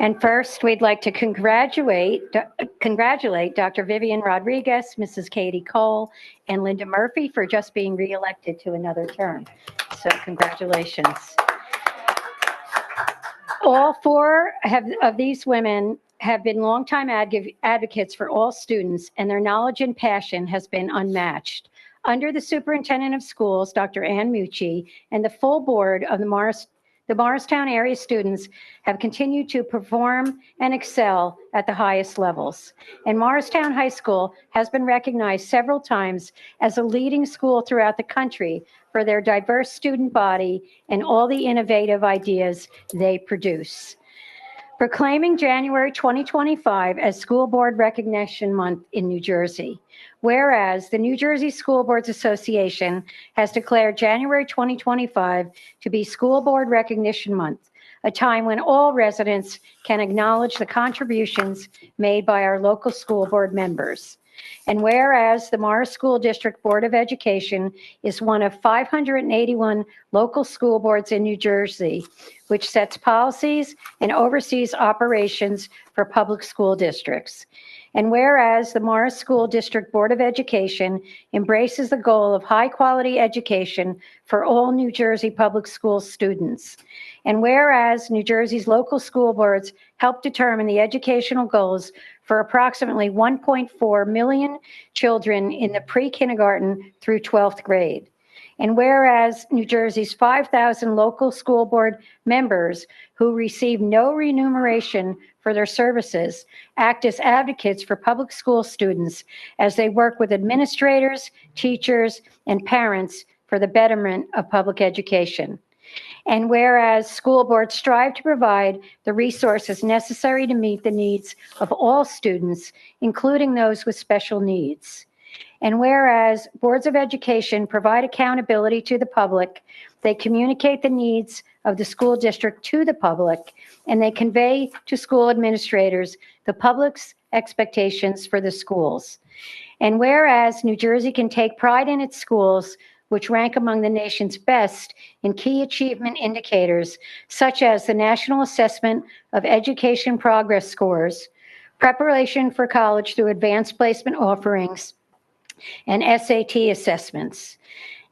And first, we'd like to congratulate Dr. Vivian Rodriguez, Mrs. Katie Cole, and Linda Murphy for just being reelected to another term. So congratulations. All four of these women have been longtime advocates for all students, and their knowledge and passion has been unmatched. Under the superintendent of schools, Dr. Ann Mucci, and the full board of the Morristown area students have continued to perform and excel at the highest levels. And Morristown High School has been recognized several times as a leading school throughout the country for their diverse student body and all the innovative ideas they produce. Proclaiming January 2025 as School Board Recognition Month in New Jersey. Whereas the New Jersey School Boards Association has declared January 2025 to be School Board Recognition Month, a time when all residents can acknowledge the contributions made by our local school board members. And whereas the Morris School District Board of Education is one of 581 local school boards in New Jersey, which sets policies and oversees operations for public school districts. And whereas the Morris School District Board of Education embraces the goal of high-quality education for all New Jersey public school students. And whereas New Jersey's local school boards help determine the educational goals for approximately 1.4 million children in the pre-kindergarten through 12th grade. And whereas New Jersey's 5,000 local school board members who receive no remuneration for their services act as advocates for public school students as they work with administrators, teachers, and parents for the betterment of public education. And whereas school boards strive to provide the resources necessary to meet the needs of all students, including those with special needs. And whereas boards of education provide accountability to the public, they communicate the needs of the school district to the public, and they convey to school administrators the public's expectations for the schools. And whereas New Jersey can take pride in its schools, which rank among the nation's best in key achievement indicators, such as the National Assessment of Education Progress Scores, preparation for college through advanced placement offerings, and SAT assessments.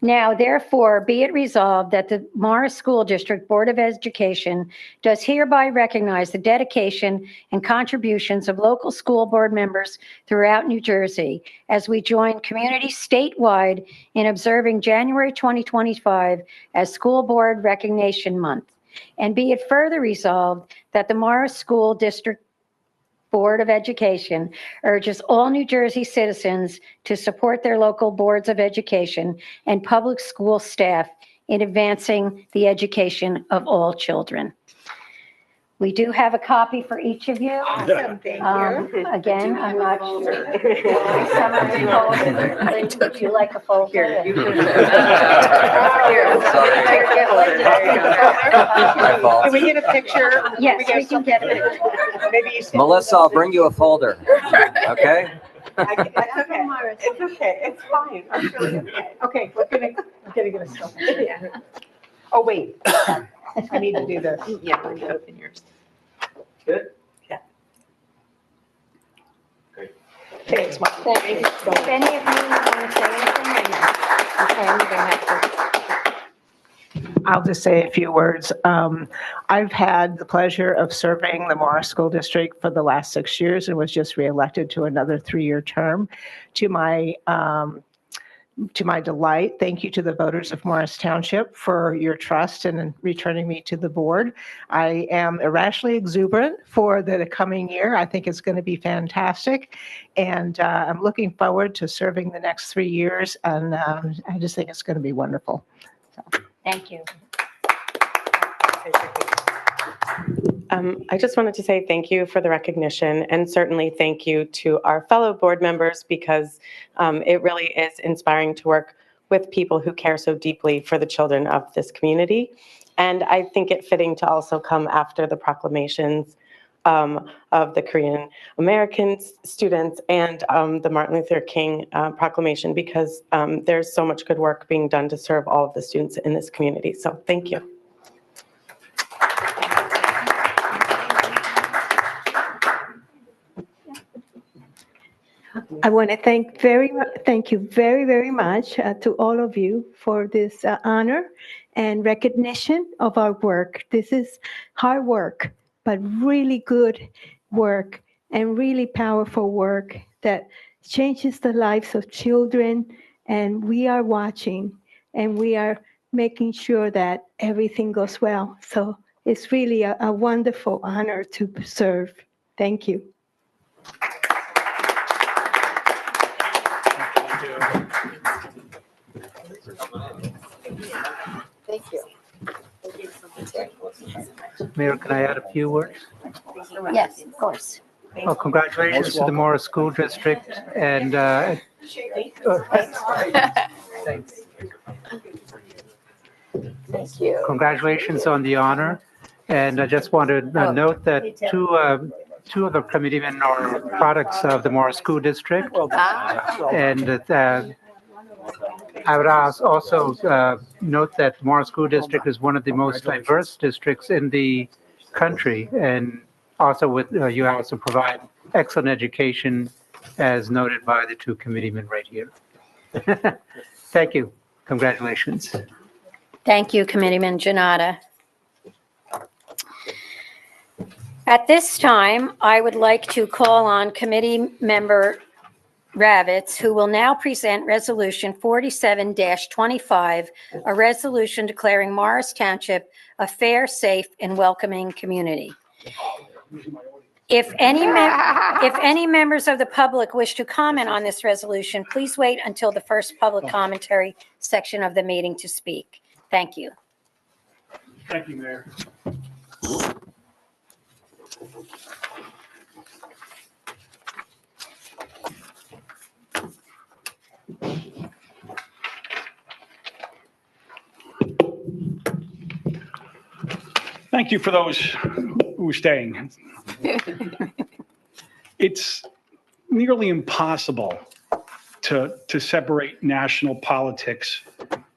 Now, therefore, be it resolved that the Morris School District Board of Education does hereby recognize the dedication and contributions of local school board members throughout New Jersey as we join communities statewide in observing January 2025 as School Board Recognition Month. And be it further resolved that the Morris School District Board of Education urges all New Jersey citizens to support their local boards of education and public school staff in advancing the education of all children. We do have a copy for each of you. Awesome, thank you. Again, I'm not sure. Some of you folded. Would you like a folder? Here. Can we get a picture? Yes, we can get it. Maybe you said. Melissa, I'll bring you a folder, okay? It's okay. It's okay. It's fine. I'm really okay. Okay, we're gonna get a selfie. Yeah. Oh, wait. I need to do this. Yeah, I'm gonna open yours. Good? Yeah. Great. Thanks, Mike. Thank you. If any of you want to say anything, okay, you don't have to. I'll just say a few words. I've had the pleasure of serving the Morris School District for the last 6 years and was just reelected to another 3-year term. To my delight, thank you to the voters of Morris Township for your trust in returning me to the board. I am irrationally exuberant for the coming year. I think it's going to be fantastic. And I'm looking forward to serving the next 3 years. And I just think it's going to be wonderful. So. Thank you. I just wanted to say thank you for the recognition, and certainly thank you to our fellow board members, because it really is inspiring to work with people who care so deeply for the children of this community. And I think it fitting to also come after the proclamations of the Korean American students and the Martin Luther King proclamation, because there's so much good work being done to serve all of the students in this community. So thank you. I want to thank you very, very much to all of you for this honor and recognition of our work. This is hard work, but really good work and really powerful work that changes the lives of children. And we are watching and we are making sure that everything goes well. So it's really a wonderful honor to serve. Thank you. Thank you. Mayor, can I add a few words? Yes, of course. Well, congratulations to the Morris School District, and Thank you. congratulations on the honor. And I just want to note that two of the committeemen are products of the Morris School District. And that I would also note that Morris School District is one of the most diverse districts in the country. And also you also provide excellent education, as noted by the two committeemen right here. Thank you. Congratulations. Thank you, Committeeman Jonnada. At this time, I would like to call on Committee Member Ravitz, who will now present Resolution 47-25, a resolution declaring Morris Township a fair, safe, and welcoming community. If any members of the public wish to comment on this resolution, please wait until the first public commentary section of the meeting to speak. Thank you. Thank you, Mayor. Thank you for those who are staying. It's nearly impossible to separate national politics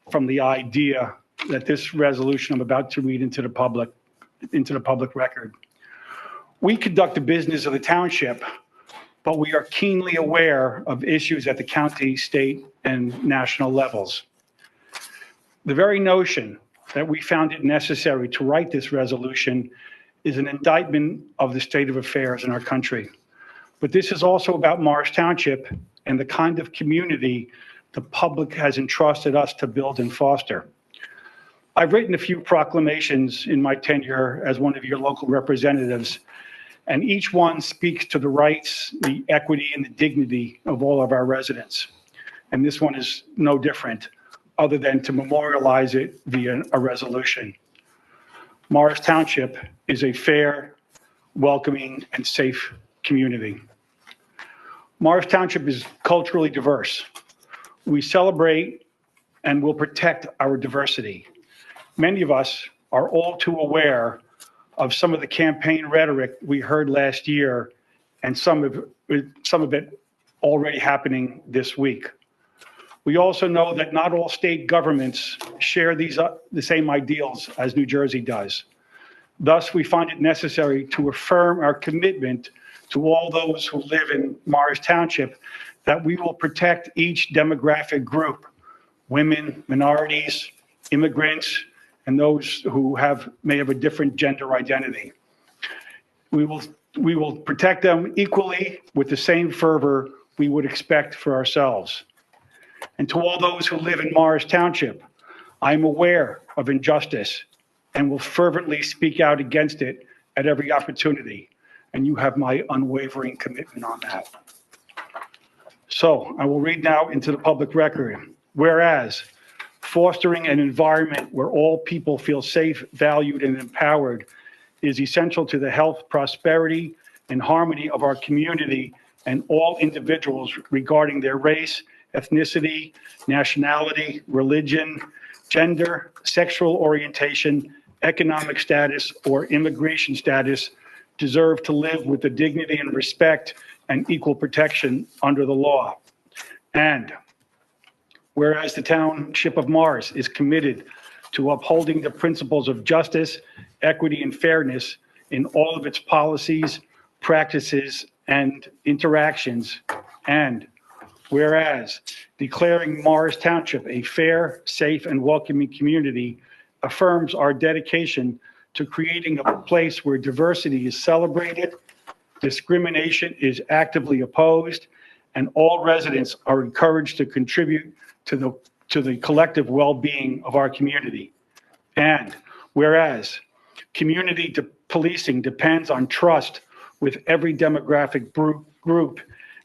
from the idea that this resolution I'm about to read into the public record. We conduct the business of the township, but we are keenly aware of issues at the county, state, and national levels. The very notion that we found it necessary to write this resolution is an indictment of the state of affairs in our country. But this is also about Morris Township and the kind of community the public has entrusted us to build and foster. I've written a few proclamations in my tenure as one of your local representatives, and each one speaks to the rights, the equity, and the dignity of all of our residents. And this one is no different, other than to memorialize it via a resolution. Morris Township is a fair, welcoming, and safe community. Morris Township is culturally diverse. We celebrate and will protect our diversity. Many of us are all too aware of some of the campaign rhetoric we heard last year, and some of it already happening this week. We also know that not all state governments share the same ideals as New Jersey does. Thus, we find it necessary to affirm our commitment to all those who live in Morris Township that we will protect each demographic group, women, minorities, immigrants, and those who may have a different gender identity. We will protect them equally with the same fervor we would expect for ourselves. And to all those who live in Morris Township, I am aware of injustice and will fervently speak out against it at every opportunity. And you have my unwavering commitment on that. So I will read now into the public record. Whereas fostering an environment where all people feel safe, valued, and empowered is essential to the health, prosperity, and harmony of our community and all individuals regarding their race, ethnicity, nationality, religion, gender, sexual orientation, economic status, or immigration status deserve to live with the dignity and respect and equal protection under the law. And whereas the Township of Morris is committed to upholding the principles of justice, equity, and fairness in all of its policies, practices, and interactions, and whereas declaring Morris Township a fair, safe, and welcoming community affirms our dedication to creating a place where diversity is celebrated, discrimination is actively opposed, and all residents are encouraged to contribute to the collective well-being of our community. And whereas community policing depends on trust with every demographic group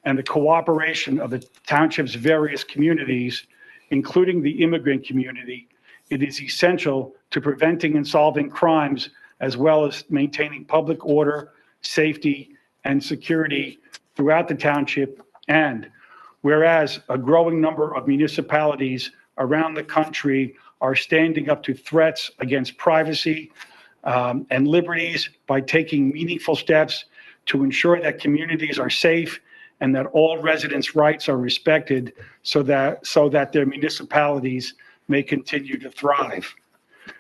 and the cooperation of the township's various communities, including the immigrant community, it is essential to preventing and solving crimes as well as maintaining public order, safety, and security throughout the township. And whereas a growing number of municipalities around the country are standing up to threats against privacy and liberties by taking meaningful steps to ensure that communities are safe and that all residents' rights are respected so that their municipalities may continue to thrive.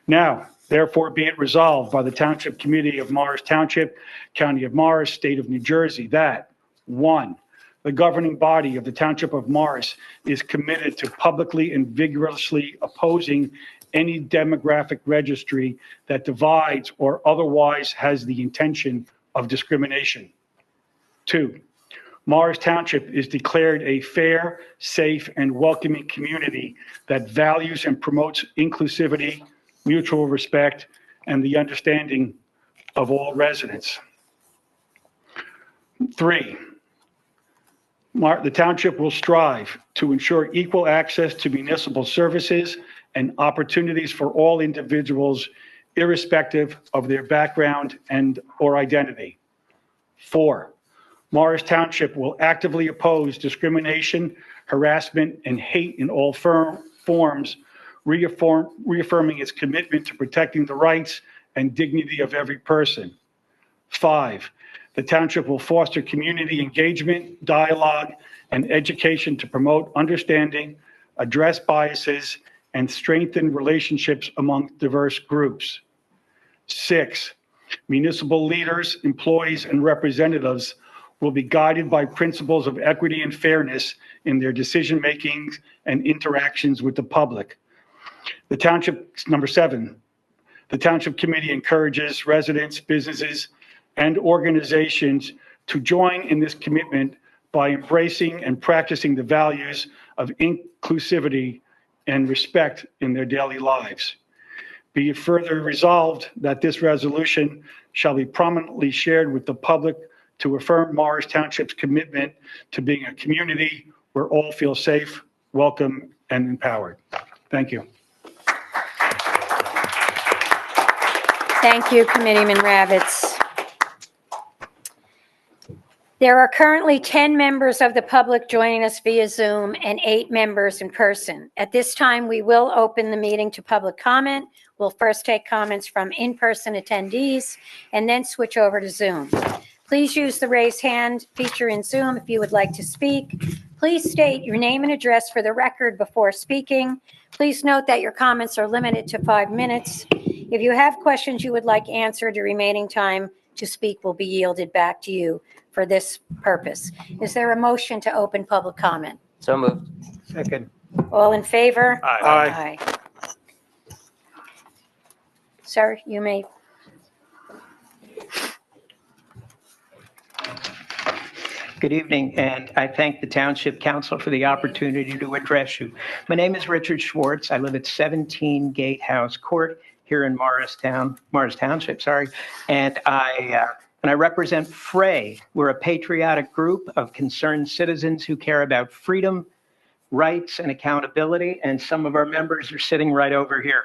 Now, therefore, be it resolved by the Township Committee of Morris Township, County of Morris, State of New Jersey, that 1, the governing body of the Township of Morris is committed to publicly and vigorously opposing any demographic registry that divides or otherwise has the intention of discrimination. 2, Morris Township is declared a fair, safe, and welcoming community that values and promotes inclusivity, mutual respect, and the understanding of all residents. 3, the township will strive to ensure equal access to municipal services and opportunities for all individuals, irrespective of their background or identity. 4, Morris Township will actively oppose discrimination, harassment, and hate in all forms, reaffirming its commitment to protecting the rights and dignity of every person. 5, the township will foster community engagement, dialogue, and education to promote understanding, address biases, and strengthen relationships among diverse groups. 6, municipal leaders, employees, and representatives will be guided by principles of equity and fairness in their decision-making and interactions with the public. The township, number 7, the Township Committee encourages residents, businesses, and organizations to join in this commitment by embracing and practicing the values of inclusivity and respect in their daily lives. Be it further resolved that this resolution shall be prominently shared with the public to affirm Morris Township's commitment to being a community where all feel safe, welcome, and empowered. Thank you. Thank you, Committeeman Ravitz. There are currently 10 members of the public joining us via Zoom and 8 members in person. At this time, we will open the meeting to public comment. We'll first take comments from in-person attendees and then switch over to Zoom. Please use the raise hand feature in Zoom if you would like to speak. Please state your name and address for the record before speaking. Please note that your comments are limited to 5 minutes. If you have questions you would like answered, the remaining time to speak will be yielded back to you for this purpose. Is there a motion to open public comment? So moved. Second. All in favor? Aye. Aye. Sir, you may. Good evening, and I thank the Township Council for the opportunity to address you. My name is Richard Schwartz. I live at 17 Gatehouse Court here in Morris Township, and I represent FRAY. We're a patriotic group of concerned citizens who care about freedom, rights, and accountability, and some of our members are sitting right over here.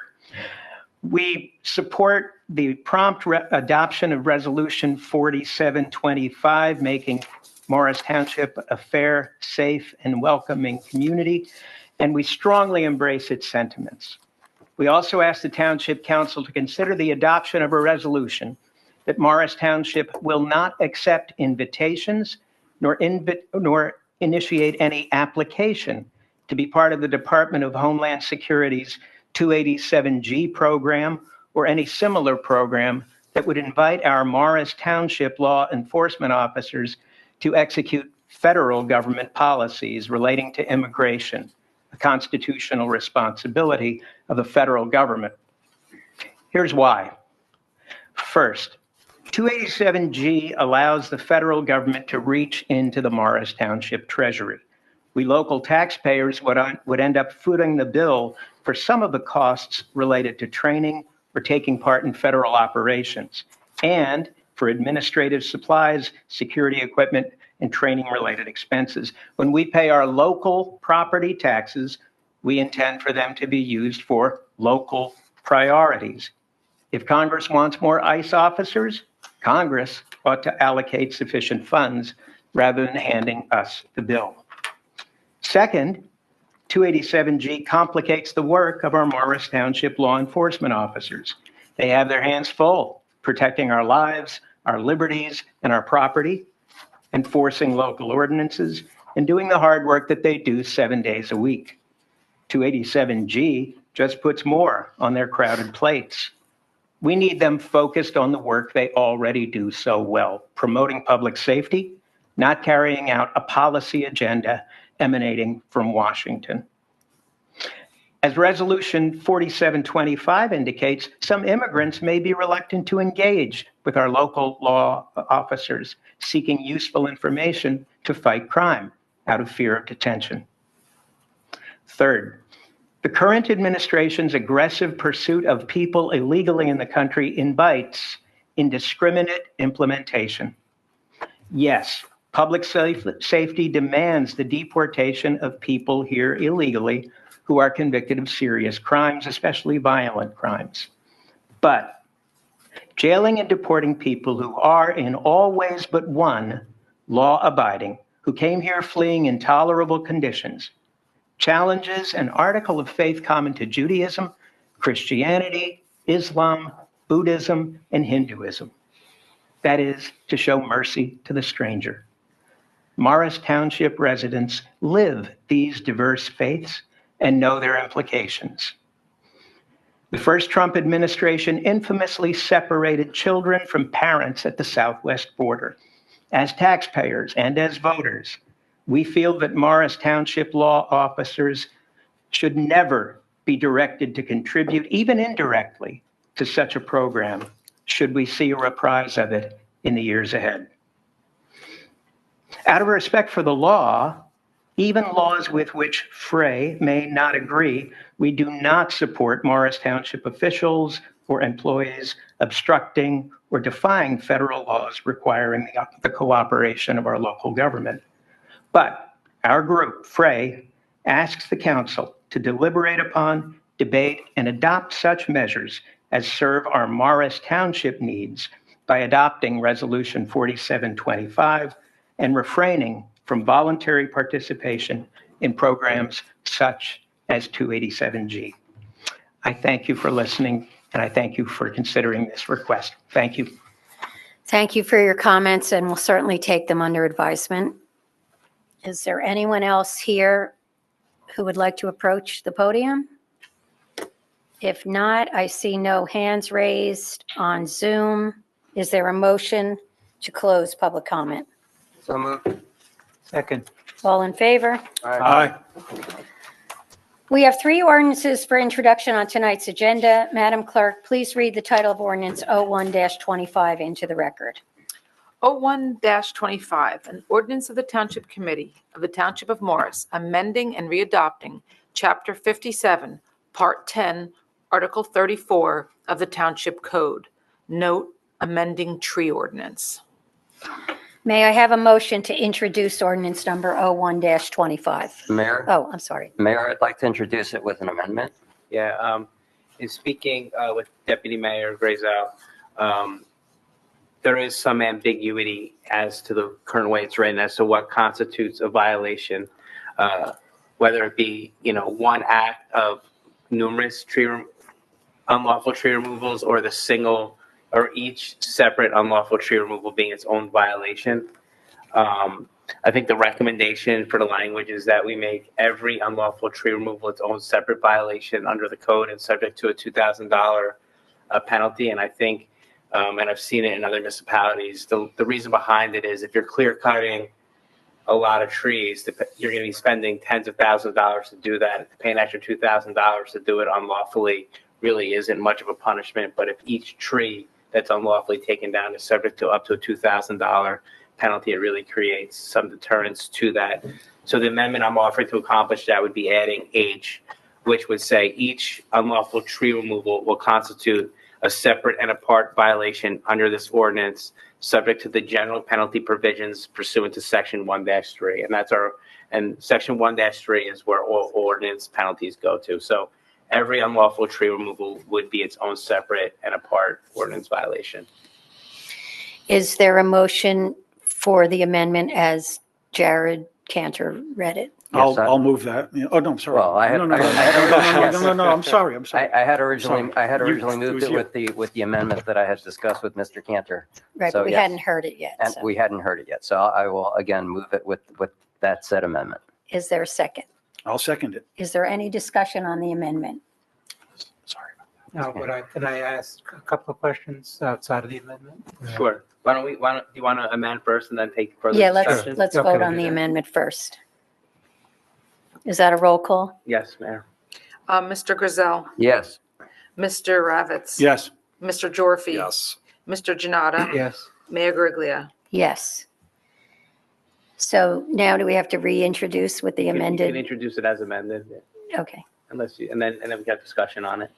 We support the prompt adoption of Resolution 4725, making Morris Township a fair, safe, and welcoming community, and we strongly embrace its sentiments. We also ask the Township Council to consider the adoption of a resolution that Morris Township will not accept invitations nor initiate any application to be part of the Department of Homeland Security's 287G program or any similar program that would invite our Morris Township law enforcement officers to execute federal government policies relating to immigration, a constitutional responsibility of the federal government. Here's why. First, 287G allows the federal government to reach into the Morris Township Treasury. We local taxpayers would end up footing the bill for some of the costs related to training or taking part in federal operations, and for administrative supplies, security equipment, and training-related expenses. When we pay our local property taxes, we intend for them to be used for local priorities. If Congress wants more ICE officers, Congress ought to allocate sufficient funds rather than handing us the bill. Second, 287G complicates the work of our Morris Township law enforcement officers. They have their hands full protecting our lives, our liberties, and our property, enforcing local ordinances, and doing the hard work that they do 7 days a week. 287G just puts more on their crowded plates. We need them focused on the work they already do so well, promoting public safety, not carrying out a policy agenda emanating from Washington. As Resolution 4725 indicates, some immigrants may be reluctant to engage with our local law officers seeking useful information to fight crime out of fear of detention. Third, the current administration's aggressive pursuit of people illegally in the country invites indiscriminate implementation. Yes, public safety demands the deportation of people here illegally who are convicted of serious crimes, especially violent crimes. But jailing and deporting people who are in all ways but one law-abiding, who came here fleeing intolerable conditions, challenges an article of faith common to Judaism, Christianity, Islam, Buddhism, and Hinduism. That is, to show mercy to the stranger. Morris Township residents live these diverse faiths and know their implications. The first Trump administration infamously separated children from parents at the southwest border. As taxpayers and as voters, we feel that Morris Township law officers should never be directed to contribute, even indirectly, to such a program, should we see a reprise of it in the years ahead. Out of respect for the law, even laws with which Frey may not agree, we do not support Morris Township officials or employees obstructing or defying federal laws requiring the cooperation of our local government. But our group, Frey, asks the council to deliberate upon, debate, and adopt such measures as serve our Morris Township needs by adopting Resolution 4725 and refraining from voluntary participation in programs such as 287G. I thank you for listening, and I thank you for considering this request. Thank you. Thank you for your comments, and we'll certainly take them under advisement. Is there anyone else here who would like to approach the podium? If not, I see no hands raised on Zoom. Is there a motion to close public comment? So moved. Second. All in favor? Aye. We have 3 ordinances for introduction on tonight's agenda. Madam Clerk, please read the title of ordinance 01-25 into the record. 01-25, an ordinance of the Township Committee of the Township of Morris, amending and readopting Chapter 57, Part 10, Article 34 of the Township Code. Note, amending tree ordinance. May I have a motion to introduce ordinance number 01-25? Mayor? Oh, I'm sorry. Mayor, I'd like to introduce it with an amendment. Yeah, in speaking with Deputy Mayor Grayzel, there is some ambiguity as to the current way it's written as to what constitutes a violation, whether it be, one act of numerous unlawful tree removals or the single or each separate unlawful tree removal being its own violation. I think the recommendation for the language is that we make every unlawful tree removal its own separate violation under the code and subject to a $2,000 penalty. And I think, and I've seen it in other municipalities, the reason behind it is if you're clear cutting a lot of trees, you're going to be spending tens of thousands of dollars to do that. To pay an extra $2,000 to do it unlawfully really isn't much of a punishment. But if each tree that's unlawfully taken down is subject to up to a $2,000 penalty, it really creates some deterrence to that. So the amendment I'm offering to accomplish that would be adding H, which would say each unlawful tree removal will constitute a separate and apart violation under this ordinance, subject to the general penalty provisions pursuant to Section 1-3. And Section 1-3 is where all ordinance penalties go to. So every unlawful tree removal would be its own separate and apart ordinance violation. Is there a motion for the amendment as Jared Cantor read it? I'll move that. Yeah. Oh, no, I'm sorry. Well, I had- No, I'm sorry. I'm sorry. I had originally You- moved it with the amendment that I had discussed with Mr. Cantor. Right, So, but we yes. hadn't heard it yet. And so. we hadn't heard it yet. So I will again move it with that said amendment. Is there a second? I'll second it. Is there any discussion on the amendment? Now, can I ask a couple of questions outside of the amendment? Sure. Do you want to amend first and then take further Yeah, discussion? let's Okay, vote on the amendment first. Is that a roll call? Yes, Mayor. Mr. Grayzel, Yes. Mr. Ravitz. Yes. Mr. Gyorfy. Yes. Mr. Jonnada. Yes. Mayor Guariglia. Yes. So now do we have to reintroduce with the You can amended? introduce it as amended, Okay. unless you, and then we got discussion on it.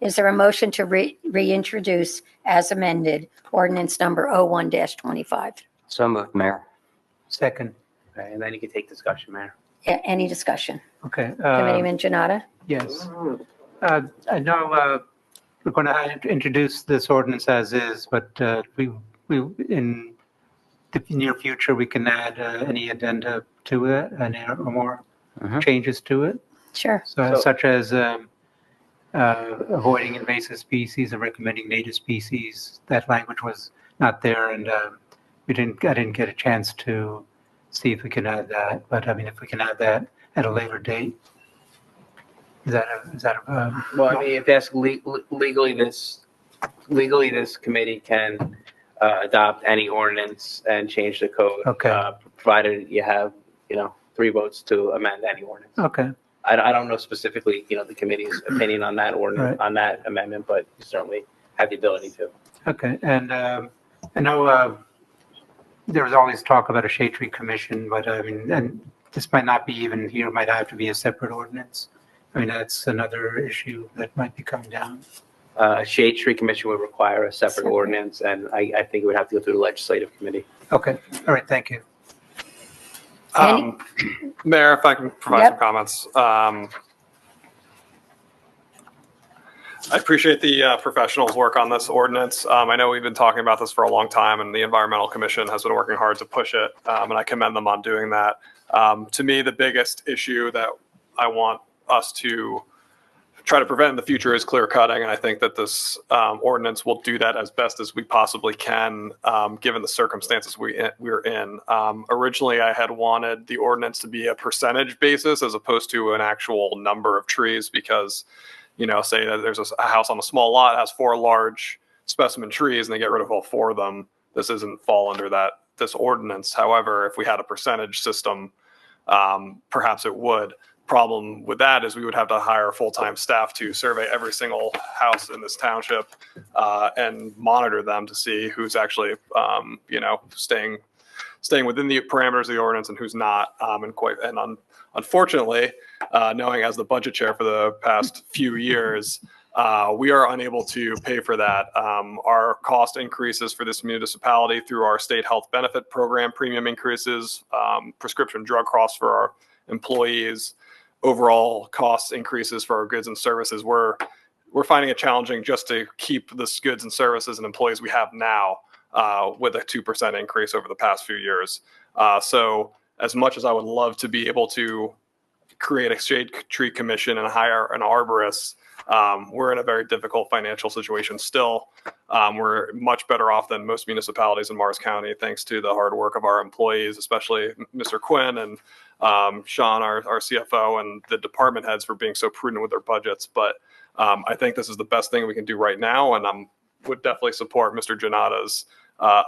Is there a motion to reintroduce as amended ordinance number 01-25? So moved, Mayor. Second. Okay, and then you can take discussion, Mayor. Any discussion? Okay. Committeeman Jonnada? Yes. I know we're going to introduce this ordinance as is, but we in the near future, we can add any addenda to it or more changes to it. Sure. So such as avoiding invasive species and recommending native species. That language was not there, and I didn't get a chance to see if we can add that. But I mean, if we can add that at a later date, is that Well, I mean, if that's legally, this committee can adopt any ordinance and change the code. Okay. Provided you have, 3 votes to amend any ordinance. Okay. I don't know specifically, the committee's opinion on that ordinance, Right. on that amendment, but you certainly have the ability to. Okay, and I know there was always talk about a shade tree commission, but I mean, and this might not be even here, might have to be a separate ordinance. I mean, that's another issue that might be coming down. A shade tree commission would require a separate ordinance, and I think it would have to go through the legislative committee. Okay, all right, thank you. Mayor, if I can provide some comments. I appreciate the professionals' work on this ordinance. I know we've been talking about this for a long time, and the Environmental Commission has been working hard to push it, and I commend them on doing that. To me, the biggest issue that I want us to try to prevent in the future is clear cutting, and I think that this ordinance will do that as best as we possibly can, given the circumstances we're in. Originally, I had wanted the ordinance to be a percentage basis as opposed to an actual number of trees, because, say that there's a house on a small lot has 4 large specimen trees, and they get rid of all 4 of them. This doesn't fall under this ordinance. However, if we had a percentage system, perhaps it would. Problem with that is we would have to hire full-time staff to survey every single house in this township and monitor them to see who's actually, staying within the parameters of the ordinance and who's not. Unfortunately, knowing as the budget chair for the past few years, we are unable to pay for that. Our cost increases for this municipality through our state health benefit program, premium increases, prescription drug costs for our employees, overall cost increases for our goods and services. We're finding it challenging just to keep the goods and services and employees we have now with a 2% increase over the past few years. So as much as I would love to be able to create a shade tree commission and hire an arborist, we're in a very difficult financial situation still. We're much better off than most municipalities in Morris County, thanks to the hard work of our employees, especially Mr. Quinn and Sean, our CFO, and the department heads for being so prudent with their budgets. But I think this is the best thing we can do right now, and I would definitely support Mr. Jonnada's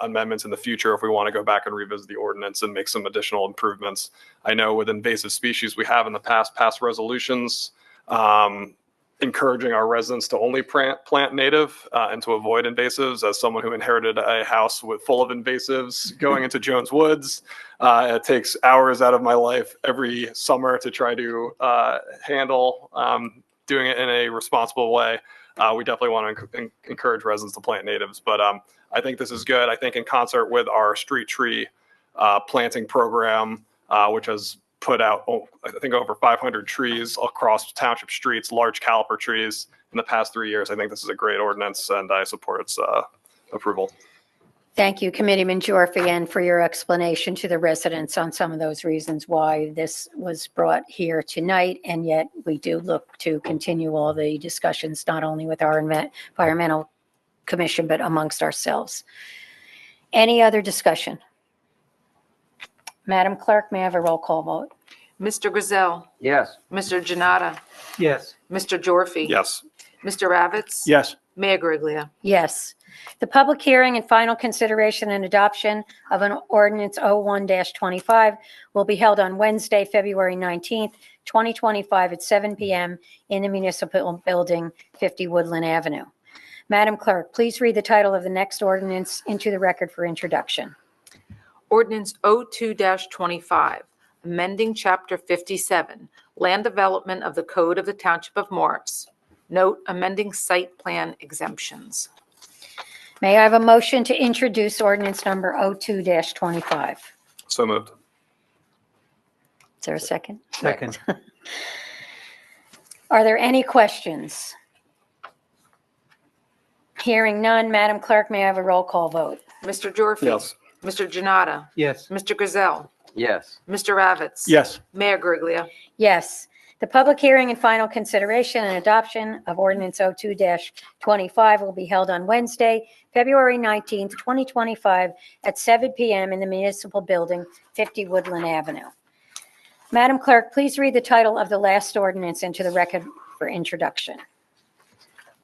amendments in the future if we want to go back and revisit the ordinance and make some additional improvements. I know with invasive species, we have in the past passed resolutions encouraging our residents to only plant native and to avoid invasives. As someone who inherited a house full of invasives going into Jones Woods, it takes hours out of my life every summer to try to handle doing it in a responsible way. We definitely want to encourage residents to plant natives, but I think this is good. I think in concert with our street tree planting program, which has put out, I think, over 500 trees across township streets, large caliper trees in the past 3 years. I think this is a great ordinance, and I support its approval. Thank you, Committeeman Gyorfy, and for your explanation to the residents on some of those reasons why this was brought here tonight. And yet we do look to continue all the discussions, not only with our Environmental Commission, but amongst ourselves. Any other discussion? Madam Clerk, may I have a roll call vote? Mr. Grayzel, Yes. Mr. Jonnada, Yes. Mr. Gyorfy. Yes. Mr. Ravitz. Yes. Mayor Guariglia. Yes. The public hearing and final consideration and adoption of an ordinance 01-25 will be held on Wednesday, February 19th, 2025 at 7 p.m. in the Municipal Building, 50 Woodland Avenue. Madam Clerk, please read the title of the next ordinance into the record for introduction. Ordinance 02-25, amending Chapter 57, Land Development of the Code of the Township of Morris. Note, amending site plan exemptions. May I have a motion to introduce ordinance number 02-25? So moved. Is there a second? Second. Are there any questions? Hearing none, Madam Clerk, may I have a roll call vote? Mr. Gyorfy. Yes. Mr. Jonnada. Yes. Mr. Grayzel. Yes. Mr. Ravitz. Yes. Mayor Guariglia. Yes. The public hearing and final consideration and adoption of ordinance 02-25 will be held on Wednesday, February 19th, 2025 at 7 p.m. in the Municipal Building, 50 Woodland Avenue. Madam Clerk, please read the title of the last ordinance into the record for introduction.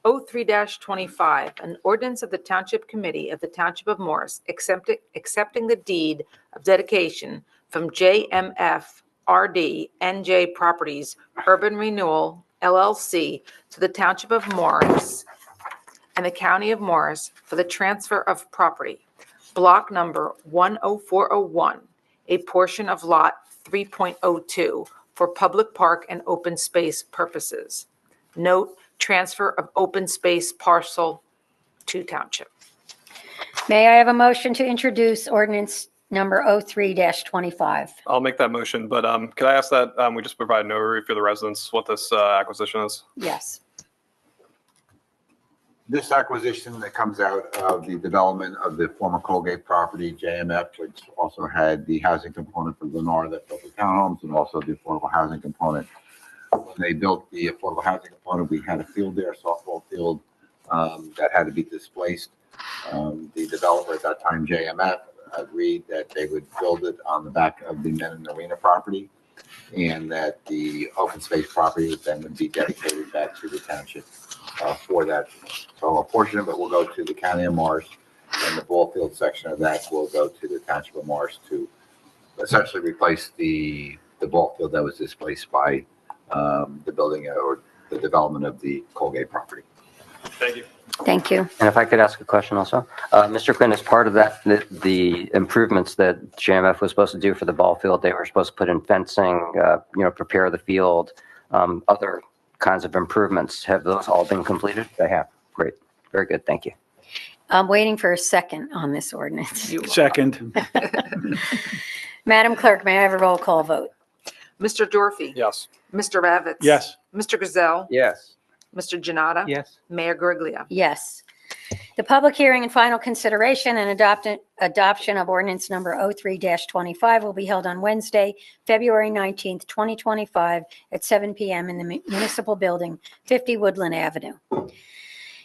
03-25, an ordinance of the Township Committee of the Township of Morris accepting the deed of dedication from JMF RD NJ Properties Urban Renewal LLC to the Township of Morris and the County of Morris for the transfer of property, block number 10401, a portion of lot 3.02 for public park and open space purposes. Note, transfer of open space parcel to Township. May I have a motion to introduce ordinance number 03-25? I'll make that motion, but could I ask that we just provide an overview for the residents what this acquisition is? Yes. This acquisition that comes out of the development of the former Colgate property, JMF, which also had the housing component for Lennar that built the townhomes and also the affordable housing component. When they built the affordable housing component, we had a field there, a softball field, that had to be displaced. The developer at that time, JMF, agreed that they would build it on the back of the Men in Arena property and that the open space property then would be dedicated back to the township for that. So a portion of it will go to the County of Morris and the ball field section of that will go to the Township of Morris to essentially replace the ball field that was displaced by the building or the development of the Colgate property. Thank you. Thank you. And if I could ask a question also, Mr. Quinn, as part of that, the improvements that JMF was supposed to do for the ball field, they were supposed to put in fencing, prepare the field, other kinds of improvements. Have those all been completed? They have. Great. Very good. Thank you. I'm waiting for a second on this ordinance. Second. Madam Clerk, may I have a roll call vote? Mr. Gyorfy. Yes. Mr. Ravitz. Yes. Mr. Grayzel. Yes. Mr. Jonnada. Yes. Mayor Guariglia. Yes. The public hearing and final consideration and adoption of ordinance number 03-25 will be held on Wednesday, February 19th, 2025 at 7 p.m. in the Municipal Building, 50 Woodland Avenue.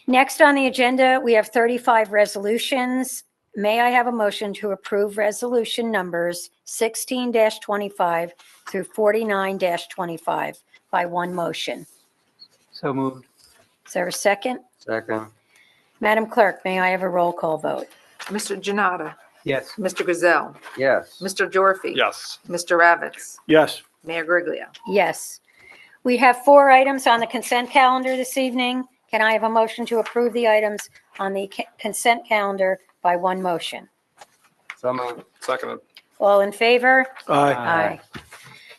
Next on the agenda, we have 35 resolutions. May I have a motion to approve resolution numbers 16-25 through 49-25 by one motion? So moved. Is there a second? Second. Madam Clerk, may I have a roll call vote? Mr. Jonnada. Yes. Mr. Grayzel. Yes. Mr. Gyorfy. Yes. Mr. Ravitz. Yes. Mayor Guariglia. Yes. We have 4 items on the consent calendar this evening. Can I have a motion to approve the items on the consent calendar by one motion? So moved. Seconded. All in favor? Aye.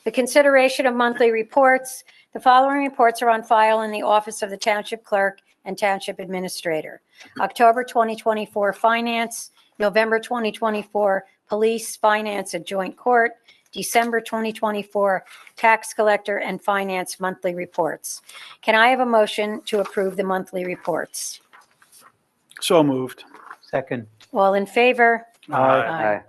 The consideration of monthly reports. The following reports are on file in the office of the Township Clerk and Township Administrator. October 2024 Finance, November 2024 Police, Finance, and Joint Court, December 2024 Tax Collector and Finance monthly reports. Can I have a motion to approve the monthly reports? So moved. Second. All in favor? Aye.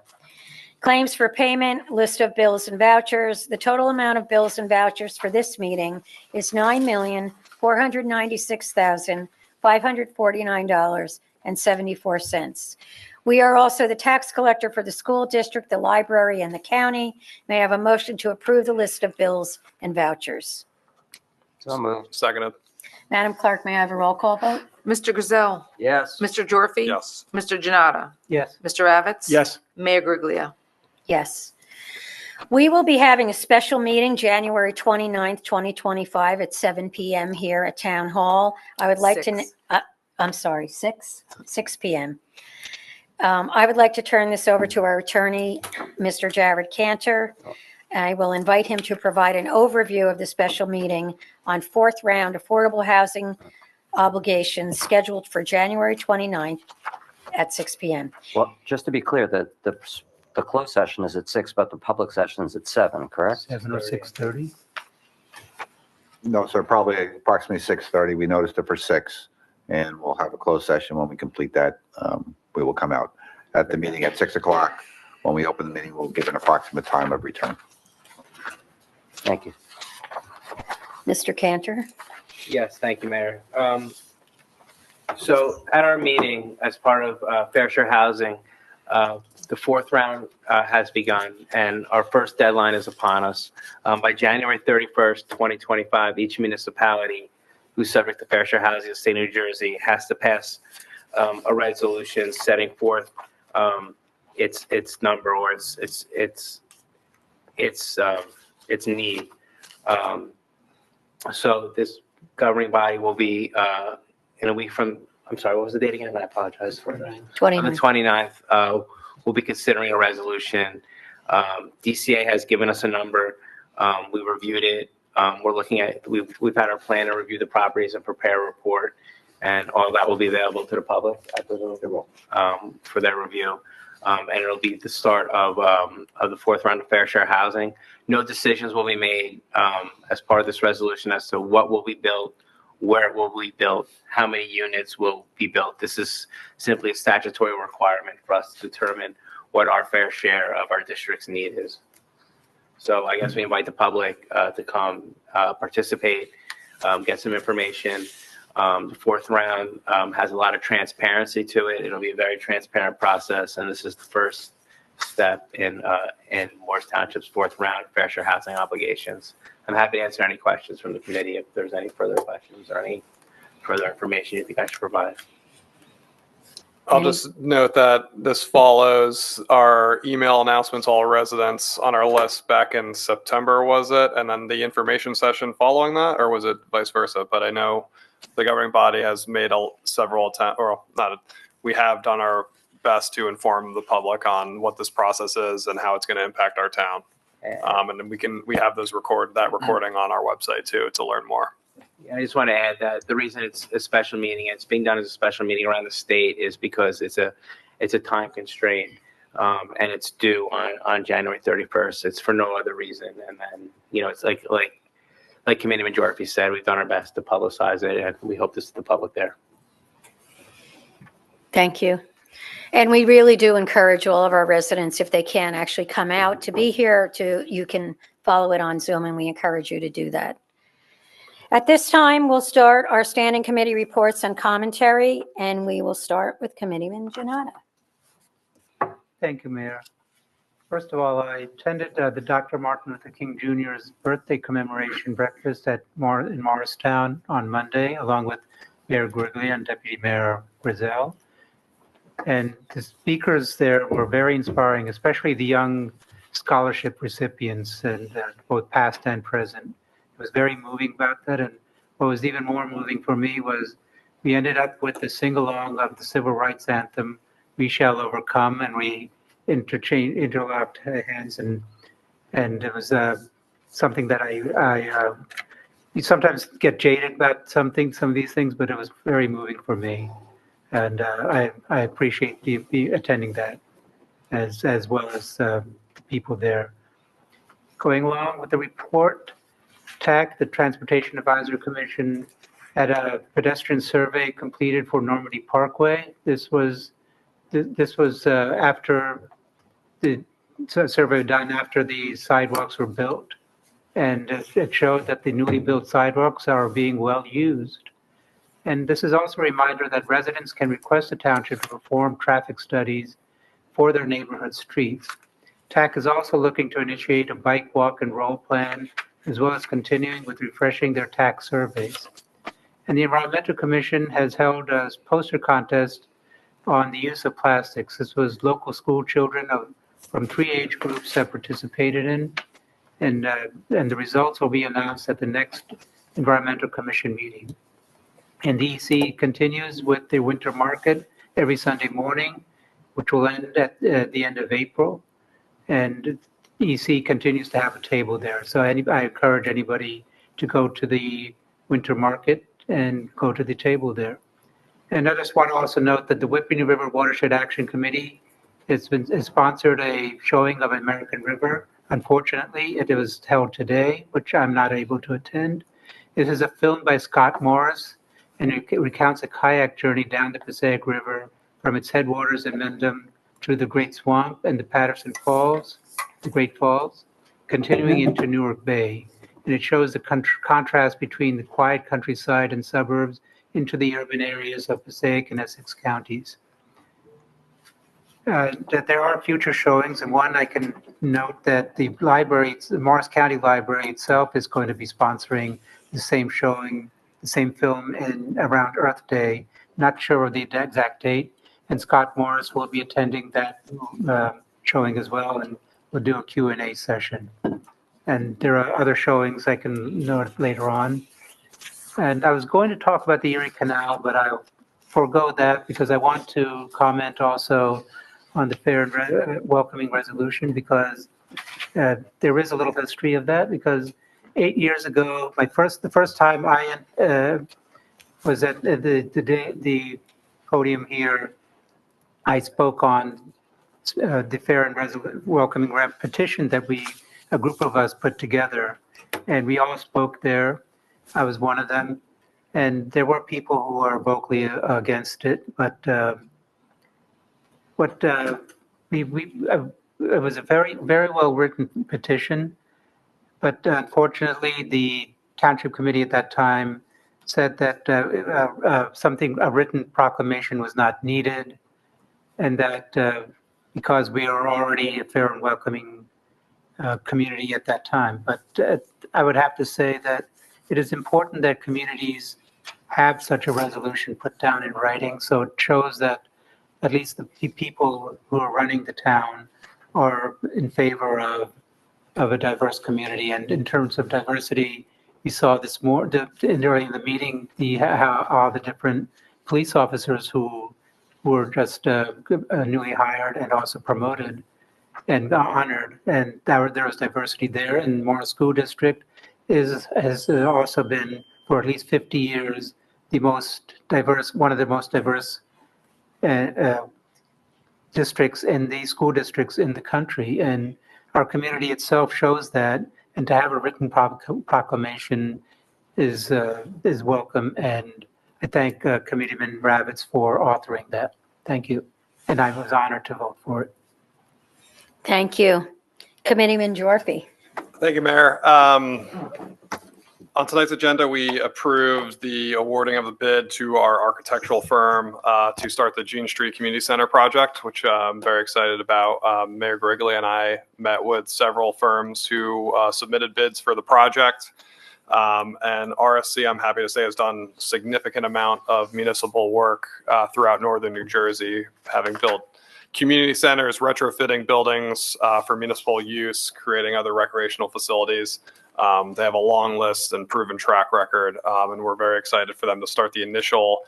Claims for payment, list of bills and vouchers. The total amount of bills and vouchers for this meeting is $9,496,549.74. We are also the tax collector for the school district, the library, and the county. May I have a motion to approve the list of bills and vouchers? So moved. Seconded. Madam Clerk, may I have a roll call vote? Mr. Grayzel? Yes. Mr. Gyorfy? Yes. Mr. Jonnada? Yes. Mr. Ravitz? Yes. Mayor Griglia? Yes. We will be having a special meeting January 29th, 2025 at 7 PM here at Town Hall. I would like to, Six. I'm sorry, 6 PM. I would like to turn this over to our attorney, Mr. Jared Cantor. I will invite him to provide an overview of the special meeting on fourth round affordable housing obligations scheduled for January 29th at 6 PM. Well, just to be clear, the closed session is at 6, but the public session is at 7, correct? 7 or 6:30? No, sir, probably approximately 6:30. We noticed it for 6, and we'll have a closed session when we complete that. We will come out at the meeting at 6 o'clock. When we open the meeting, we'll give an approximate time of return. Thank you. Mr. Cantor? Yes, thank you, Mayor. So at our meeting, as part of Fair Share Housing, the fourth round has begun, and our first deadline is upon us. By January 31st, 2025, each municipality who's subject to Fair Share Housing in the state of New Jersey has to pass a resolution setting forth its number or its need. So this governing body will be in a week from, I'm sorry, what was the date again? I apologize for it. On the 29th, we'll be considering a resolution. DCA has given us a number. We reviewed it. We're looking at, we've had our plan to review the properties and prepare a report, and all that will be available to the public, I presume, for their review. And it'll be the start of the fourth round of Fair Share Housing. No decisions will be made as part of this resolution as to what will be built, where it will be built, how many units will be built. This is simply a statutory requirement for us to determine what our fair share of our district's need is. So I guess we invite the public to come participate, get some information. The fourth round has a lot of transparency to it. It'll be a very transparent process, and this is the first step in Morris Township's fourth round of Fair Share Housing obligations. I'm happy to answer any questions from the committee if there's any further questions or any further information you think I should provide. I'll just note that this follows our email announcements, all residents on our list back in September, was it? And then the information session following that, or was it vice versa? But I know the governing body has made several attempts, or not, we have done our best to inform the public on what this process is and how it's going to impact our town. And then we have those recording on our website too to learn more. I just want to add that the reason it's a special meeting, it's being done as a special meeting around the state, is because it's a time constraint, and it's due on January 31st. It's for no other reason. And then, it's like Committeeman Gyorfy said, we've done our best to publicize it, and we hope to see the public there. Thank you. And we really do encourage all of our residents, if they can, actually come out to be here. You can follow it on Zoom, and we encourage you to do that. At this time, we'll start our standing committee reports and commentary, and we will start with Committeeman Jonnada. Thank you, Mayor. First of all, I attended the Dr. Martin Luther King Jr.'s birthday commemoration breakfast in Morristown on Monday, along with Mayor Guariglia and Deputy Mayor Grayzel. And the speakers there were very inspiring, especially the young scholarship recipients, and both past and present. It was very moving about that. And what was even more moving for me was we ended up with the sing-along of the Civil Rights Anthem, "We Shall Overcome," and we interlocked hands, and it was something that you sometimes get jaded about some of these things, but it was very moving for me. And I appreciate the attending that as well as the people there. Going along with the report, TAC, the Transportation Advisory Commission, had a pedestrian survey completed for Normandy Parkway. This was after the survey done after the sidewalks were built, and it showed that the newly built sidewalks are being well used. And this is also a reminder that residents can request the township to perform traffic studies for their neighborhood streets. TAC is also looking to initiate a bike, walk, and roll plan, as well as continuing with refreshing their TAC surveys. And the Environmental Commission has held a poster contest on the use of plastics. This was local school children from 3 age groups that participated in, and the results will be announced at the next Environmental Commission meeting. And the EC continues with the winter market every Sunday morning, which will end at the end of April. And EC continues to have a table there. So I encourage anybody to go to the winter market and go to the table there. And I just want to also note that the Whippany River Watershed Action Committee has sponsored a showing of American River. Unfortunately, it was held today, which I'm not able to attend. It is a film by Scott Morris, and it recounts a kayak journey down the Passaic River from its headwaters in Mendham to the Great Swamp and the Patterson Falls, the Great Falls, continuing into Newark Bay. And it shows the contrast between the quiet countryside and suburbs into the urban areas of Passaic and Essex counties. That there are future showings, and one I can note that the library, the Morris County Library itself, is going to be sponsoring the same showing, the same film around Earth Day. Not sure of the exact date, and Scott Morris will be attending that showing as well, and we'll do a Q&A session. And there are other showings I can note later on. And I was going to talk about the Erie Canal, but I'll forego that because I want to comment also on the fair and welcoming resolution, because there is a little history of that. Because 8 years ago, the first time I was at the podium here, I spoke on the fair and welcoming petition that a group of us put together, and we all spoke there. I was one of them, and there were people who were vocally against it, but it was a very, very well written petition, but unfortunately the Township Committee at that time said that a written proclamation was not needed, and that because we are already a fair and welcoming community at that time. But I would have to say that it is important that communities have such a resolution put down in writing, so it shows that at least the people who are running the town are in favor of a diverse community. And in terms of diversity, we saw this more during the meeting, how all the different police officers who were just newly hired and also promoted and honored, and there was diversity there. And Morris School District has also been, for at least 50 years, one of the most diverse districts in the school districts in the country. And our community itself shows that, and to have a written proclamation is welcome. And I thank Committeeman Ravitz for authoring that. Thank you. And I was honored to vote for it. Thank you. Committeeman Gyorfy. Thank you, Mayor. On tonight's agenda, we approved the awarding of the bid to our architectural firm to start the Jean Street Community Center project, which I'm very excited about. Mayor Guariglia and I met with several firms who submitted bids for the project. And RSC, I'm happy to say, has done a significant amount of municipal work throughout northern New Jersey, having built community centers, retrofitting buildings for municipal use, creating other recreational facilities. They have a long list and proven track record, and we're very excited for them to start the initial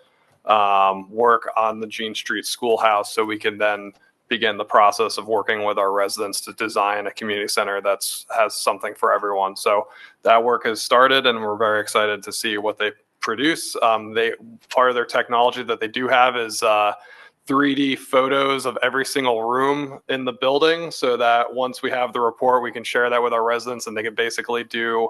work on the Jean Street Schoolhouse, so we can then begin the process of working with our residents to design a community center that has something for everyone. So that work has started, and we're very excited to see what they produce. Part of their technology that they do have is 3D photos of every single room in the building, so that once we have the report, we can share that with our residents, and they can basically do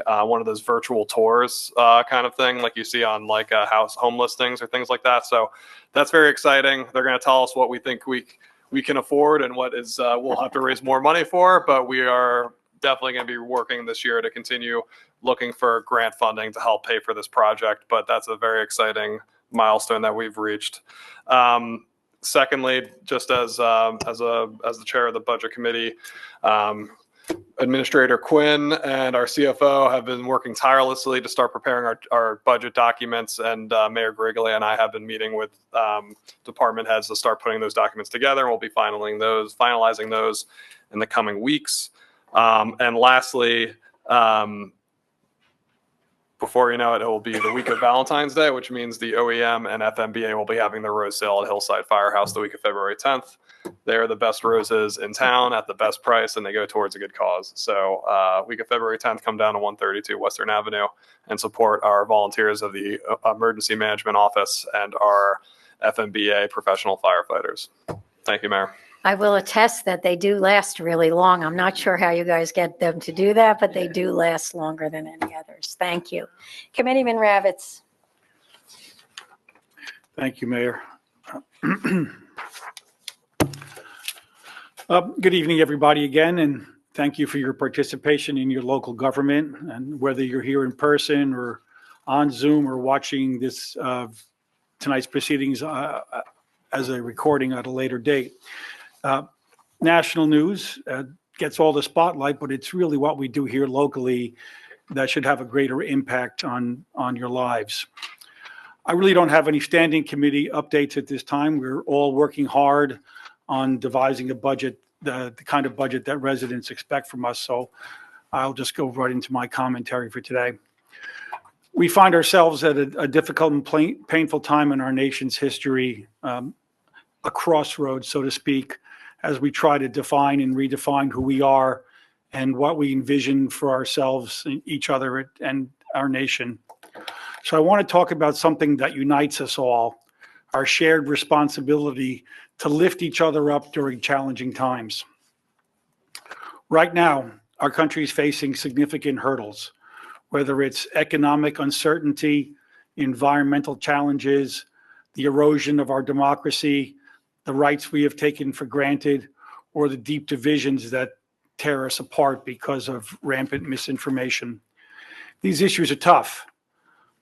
one of those virtual tours kind of thing, like you see on like home listings or things like that. So that's very exciting. They're going to tell us what we think we can afford and what is we'll have to raise more money for, but we are definitely going to be working this year to continue looking for grant funding to help pay for this project. But that's a very exciting milestone that we've reached. Secondly, just as the chair of the budget committee, Administrator Quinn and our CFO have been working tirelessly to start preparing our budget documents, and Mayor Guariglia and I have been meeting with department heads to start putting those documents together, and we'll be finalizing those in the coming weeks. And lastly, before you know it, it will be the week of Valentine's Day, which means the OEM and FMBA will be having their rose sale at Hillside Firehouse the week of February 10th. They are the best roses in town at the best price, and they go towards a good cause. So week of February 10th, come down to 132 Western Avenue and support our volunteers of the Emergency Management Office and our FMBA professional firefighters. Thank you, Mayor. I will attest that they do last really long. I'm not sure how you guys get them to do that, but they do last longer than any others. Thank you. Committeeman Ravitz. Thank you, Mayor. Good evening, everybody, again, and thank you for your participation in your local government. And whether you're here in person or on Zoom or watching this tonight's proceedings as a recording at a later date. National news gets all the spotlight, but it's really what we do here locally that should have a greater impact on your lives. I really don't have any standing committee updates at this time. We're all working hard on devising a budget, the kind of budget that residents expect from us. So I'll just go right into my commentary for today. We find ourselves at a difficult and painful time in our nation's history, a crossroads, so to speak, as we try to define and redefine who we are and what we envision for ourselves, each other, and our nation. So I want to talk about something that unites us all, our shared responsibility to lift each other up during challenging times. Right now, our country is facing significant hurdles, whether it's economic uncertainty, environmental challenges, the erosion of our democracy, the rights we have taken for granted, or the deep divisions that tear us apart because of rampant misinformation. These issues are tough,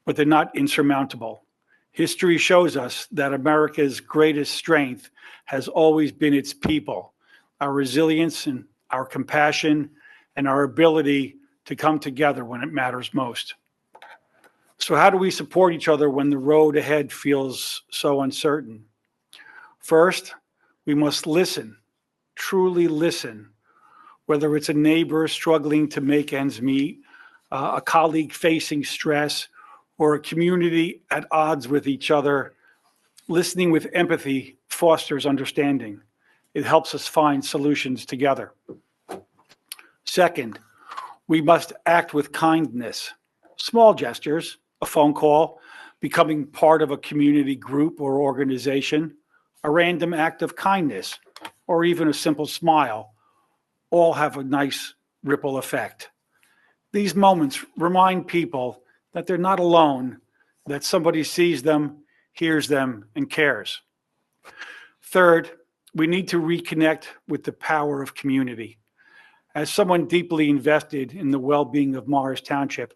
but they're not insurmountable. History shows us that America's greatest strength has always been its people, our resilience and our compassion, and our ability to come together when it matters most. So how do we support each other when the road ahead feels so uncertain? First, we must listen, truly listen, whether it's a neighbor struggling to make ends meet, a colleague facing stress, or a community at odds with each other. Listening with empathy fosters understanding. It helps us find solutions together. Second, we must act with kindness. Small gestures, a phone call, becoming part of a community group or organization, a random act of kindness, or even a simple smile, all have a nice ripple effect. These moments remind people that they're not alone, that somebody sees them, hears them, and cares. Third, we need to reconnect with the power of community. As someone deeply invested in the well-being of Morris Township,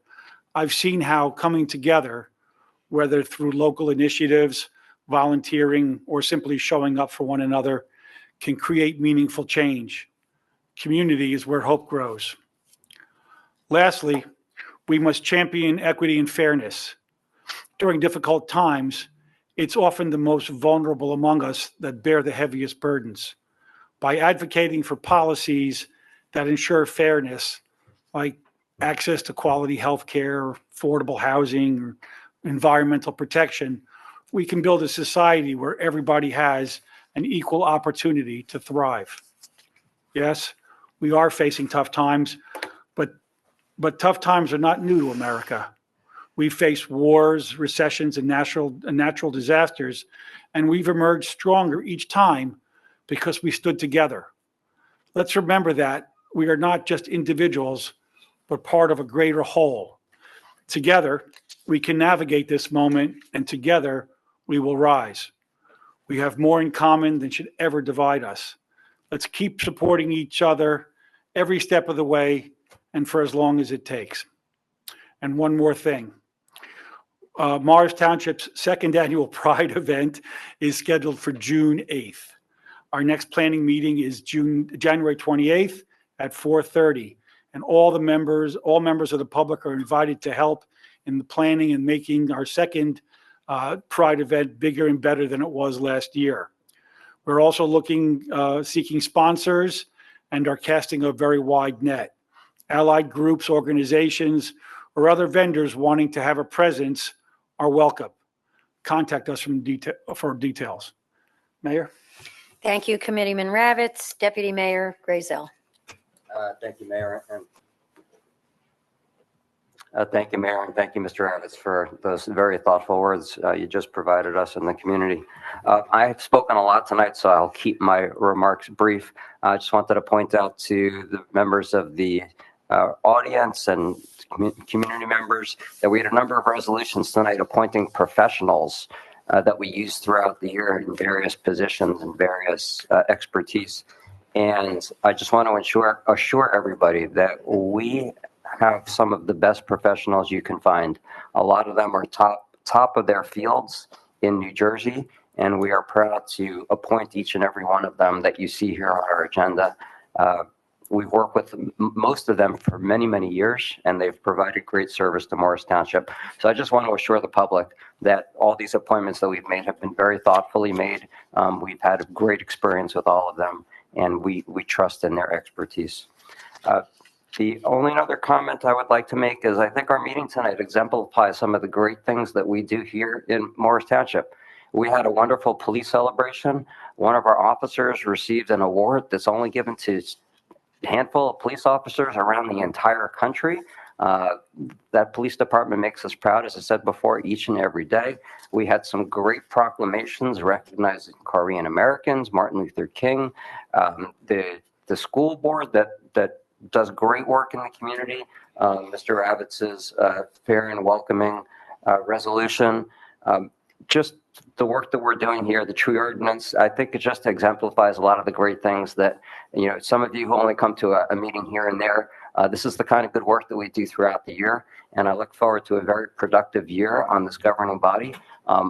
I've seen how coming together, whether through local initiatives, volunteering, or simply showing up for one another, can create meaningful change. Community is where hope grows. Lastly, we must champion equity and fairness. During difficult times, it's often the most vulnerable among us that bear the heaviest burdens. By advocating for policies that ensure fairness, like access to quality health care, affordable housing, or environmental protection, we can build a society where everybody has an equal opportunity to thrive. Yes, we are facing tough times, but tough times are not new to America. We've faced wars, recessions, and natural disasters, and we've emerged stronger each time because we stood together. Let's remember that we are not just individuals, but part of a greater whole. Together, we can navigate this moment, and together, we will rise. We have more in common than should ever divide us. Let's keep supporting each other every step of the way and for as long as it takes. And one more thing. Morris Township's second annual Pride event is scheduled for June 8th. Our next planning meeting is January 28th, at 4:30. And all members of the public are invited to help in the planning and making our second Pride event bigger and better than it was last year. We're also seeking sponsors and are casting a very wide net. Allied groups, organizations, or other vendors wanting to have a presence are welcome. Contact us for details. Mayor? Thank you, Committeeman Ravitz. Deputy Mayor Grayzel. Thank you, Mayor. Thank you, Mayor, and thank you, Mr. Ravitz, for those very thoughtful words you just provided us in the community. I've spoken a lot tonight, so I'll keep my remarks brief. I just wanted to point out to the members of the audience and community members that we had a number of resolutions tonight appointing professionals that we use throughout the year in various positions and various expertise. And I just want to assure everybody that we have some of the best professionals you can find. A lot of them are top of their fields in New Jersey, and we are proud to appoint each and every one of them that you see here on our agenda. We've worked with most of them for many, many years, and they've provided great service to Morris Township. So I just want to assure the public that all these appointments that we've made have been very thoughtfully made. We've had a great experience with all of them, and we trust in their expertise. The only other comment I would like to make is I think our meeting tonight exemplifies some of the great things that we do here in Morris Township. We had a wonderful police celebration. One of our officers received an award that's only given to a handful of police officers around the entire country. That police department makes us proud, as I said before, each and every day. We had some great proclamations recognizing Korean Americans, Martin Luther King, the school board that does great work in the community. Mr. Ravitz's fair and welcoming resolution. Just the work that we're doing here, the tree ordinance, I think it just exemplifies a lot of the great things that, some of you who only come to a meeting here and there, this is the kind of good work that we do throughout the year. And I look forward to a very productive year on this governing body,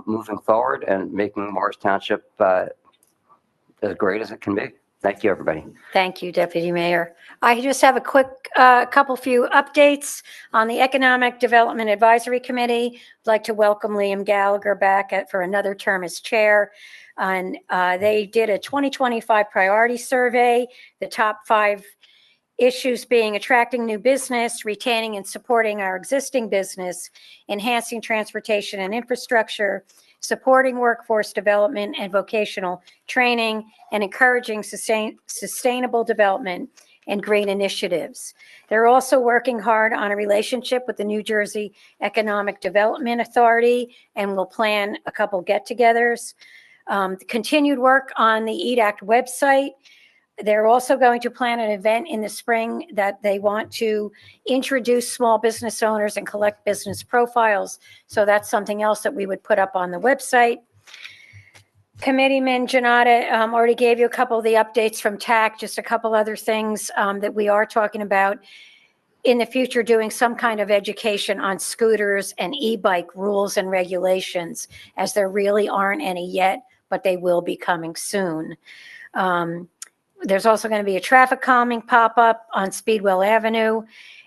moving forward and making Morris Township as great as it can be. Thank you, everybody. Thank you, Deputy Mayor. I just have a quick few updates on the Economic Development Advisory Committee. I'd like to welcome Liam Gallagher back for another term as chair. And they did a 2025 priority survey, the top 5 issues being attracting new business, retaining and supporting our existing business, enhancing transportation and infrastructure, supporting workforce development and vocational training, and encouraging sustainable development and green initiatives. They're also working hard on a relationship with the New Jersey Economic Development Authority, and will plan a couple get-togethers. Continued work on the EAT website. They're also going to plan an event in the spring that they want to introduce small business owners and collect business profiles. So that's something else that we would put up on the website. Committeeman Jonnada already gave you a couple of the updates from TAC, just a couple other things that we are talking about in the future, doing some kind of education on scooters and e-bike rules and regulations, as there really aren't any yet, but they will be coming soon. There's also going to be a traffic calming pop-up on Speedwell Avenue,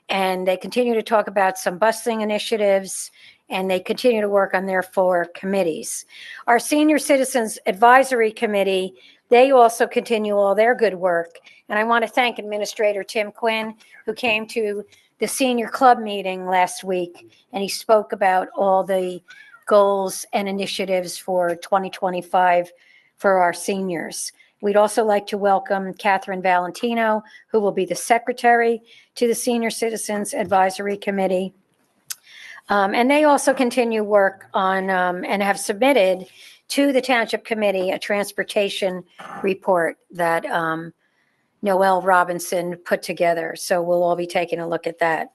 and they continue to talk about some busing initiatives, and they continue to work on their 4 committees. Our Senior Citizens Advisory Committee, they also continue all their good work, and I want to thank Administrator Tim Quinn, who came to the senior club meeting last week, and he spoke about all the goals and initiatives for 2025 for our seniors. We'd also like to welcome Catherine Valentino, who will be the secretary to the Senior Citizens Advisory Committee. And they also continue work on and have submitted to the Township Committee a transportation report that Noel Robinson put together. So we'll all be taking a look at that.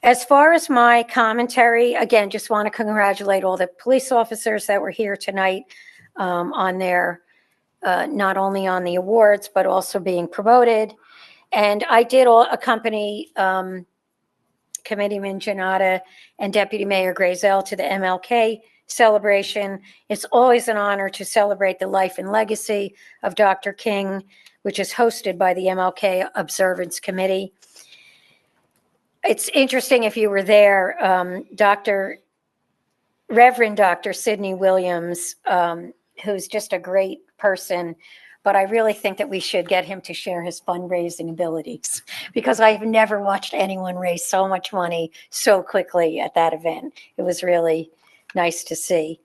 As far as my commentary, again, just want to congratulate all the police officers that were here tonight on their not only on the awards, but also being promoted. And I did accompany Committeeman Jonnada and Deputy Mayor Grayzel to the MLK celebration. It's always an honor to celebrate the life and legacy of Dr. King, which is hosted by the MLK Observance Committee. It's interesting if you were there, Reverend Dr. Sidney Williams, who's just a great person, but I really think that we should get him to share his fundraising abilities, because I've never watched anyone raise so much money so quickly at that event. It was really nice to see.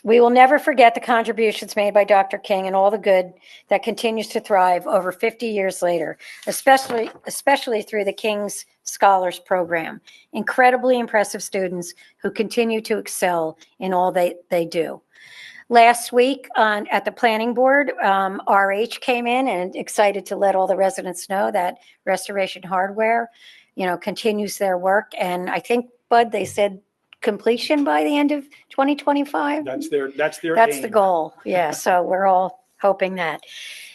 We will never forget the contributions made by Dr. King and all the good that continues to thrive over 50 years later, especially through the King's Scholars Program. Incredibly impressive students who continue to excel in all they do. Last week at the planning board, RH came in and excited to let all the residents know that Restoration Hardware, continues their work. And I think, Bud, they said completion by the end of 2025. That's their That's aim. the goal. Yeah. So we're all hoping that.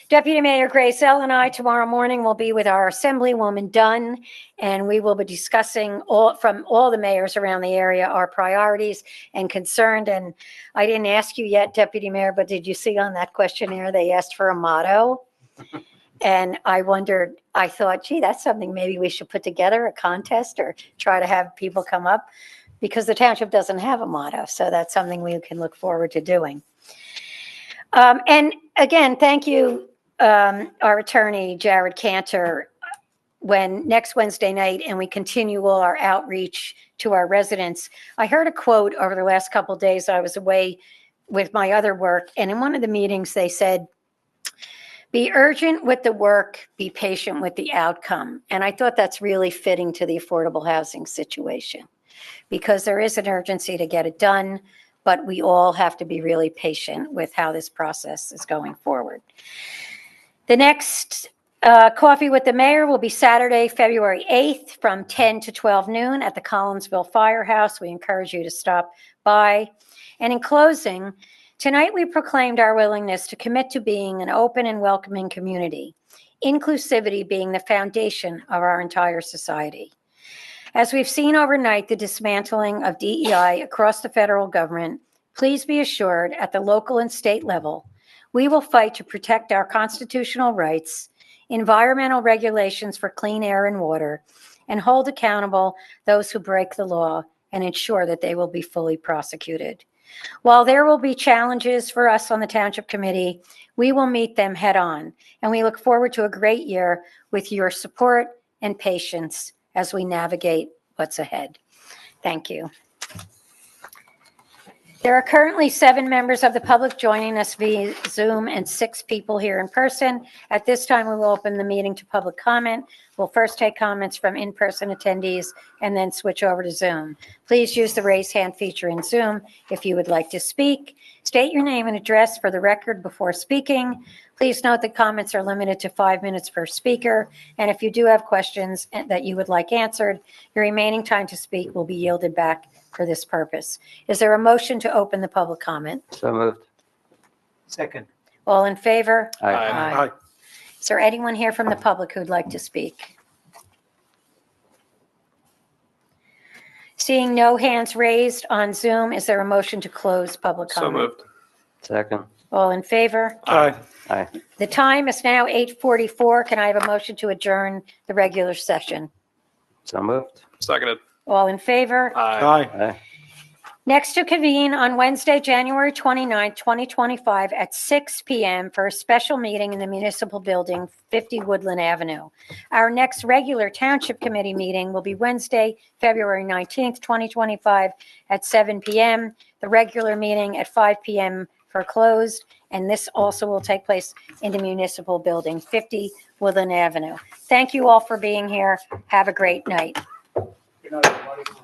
Deputy Mayor Grayzel and I tomorrow morning will be with our Assemblywoman Dunn, and we will be discussing from all the mayors around the area our priorities and concerned. And I didn't ask you yet, Deputy Mayor, but did you see on that questionnaire they asked for a motto? And I thought, gee, that's something maybe we should put together, a contest, or try to have people come up, because the township doesn't have a motto. So that's something we can look forward to doing. And again, thank you, our attorney, Jared Cantor, next Wednesday night, and we continue all our outreach to our residents. I heard a quote over the last couple of days. I was away with my other work, and in one of the meetings, they said, be urgent with the work, be patient with the outcome. And I thought that's really fitting to the affordable housing situation, because there is an urgency to get it done, but we all have to be really patient with how this process is going forward. The next Coffee with the Mayor will be Saturday, February 8th from 10 to 12 noon at the Collinsville Firehouse. We encourage you to stop by. And in closing, tonight we proclaimed our willingness to commit to being an open and welcoming community, inclusivity being the foundation of our entire society. As we've seen overnight, the dismantling of DEI across the federal government, please be assured at the local and state level, we will fight to protect our constitutional rights, environmental regulations for clean air and water, and hold accountable those who break the law and ensure that they will be fully prosecuted. While there will be challenges for us on the Township Committee, we will meet them head on, and we look forward to a great year with your support and patience as we navigate what's ahead. Thank you. There are currently 7 members of the public joining us via Zoom and 6 people here in person. At this time, we will open the meeting to public comment. We'll first take comments from in-person attendees and then switch over to Zoom. Please use the raise hand feature in Zoom if you would like to speak. State your name and address for the record before speaking. Please note that comments are limited to 5 minutes per speaker. And if you do have questions that you would like answered, your remaining time to speak will be yielded back for this purpose. Is there a motion to open the public comment? So moved. Second. All in favor? Aye. Is there anyone here from the public who'd like to speak? Seeing no hands raised on Zoom, is there a motion to close public So comment? moved. Second. All in favor? Aye. Aye. The time is now 8:44. Can I have a motion to adjourn the regular session? So moved. Seconded. All in favor? Aye. Aye. Next to convene on Wednesday, January 29, 2025 at 6 p.m. for a special meeting in the Municipal Building, 50 Woodland Avenue. Our next regular Township Committee meeting will be Wednesday, February 19th, 2025 at 7 p.m. The regular meeting at 5 p.m. for closed, and this also will take place in the Municipal Building, 50 Woodland Avenue. Thank you all for being here. Have a great night. Good night, everybody.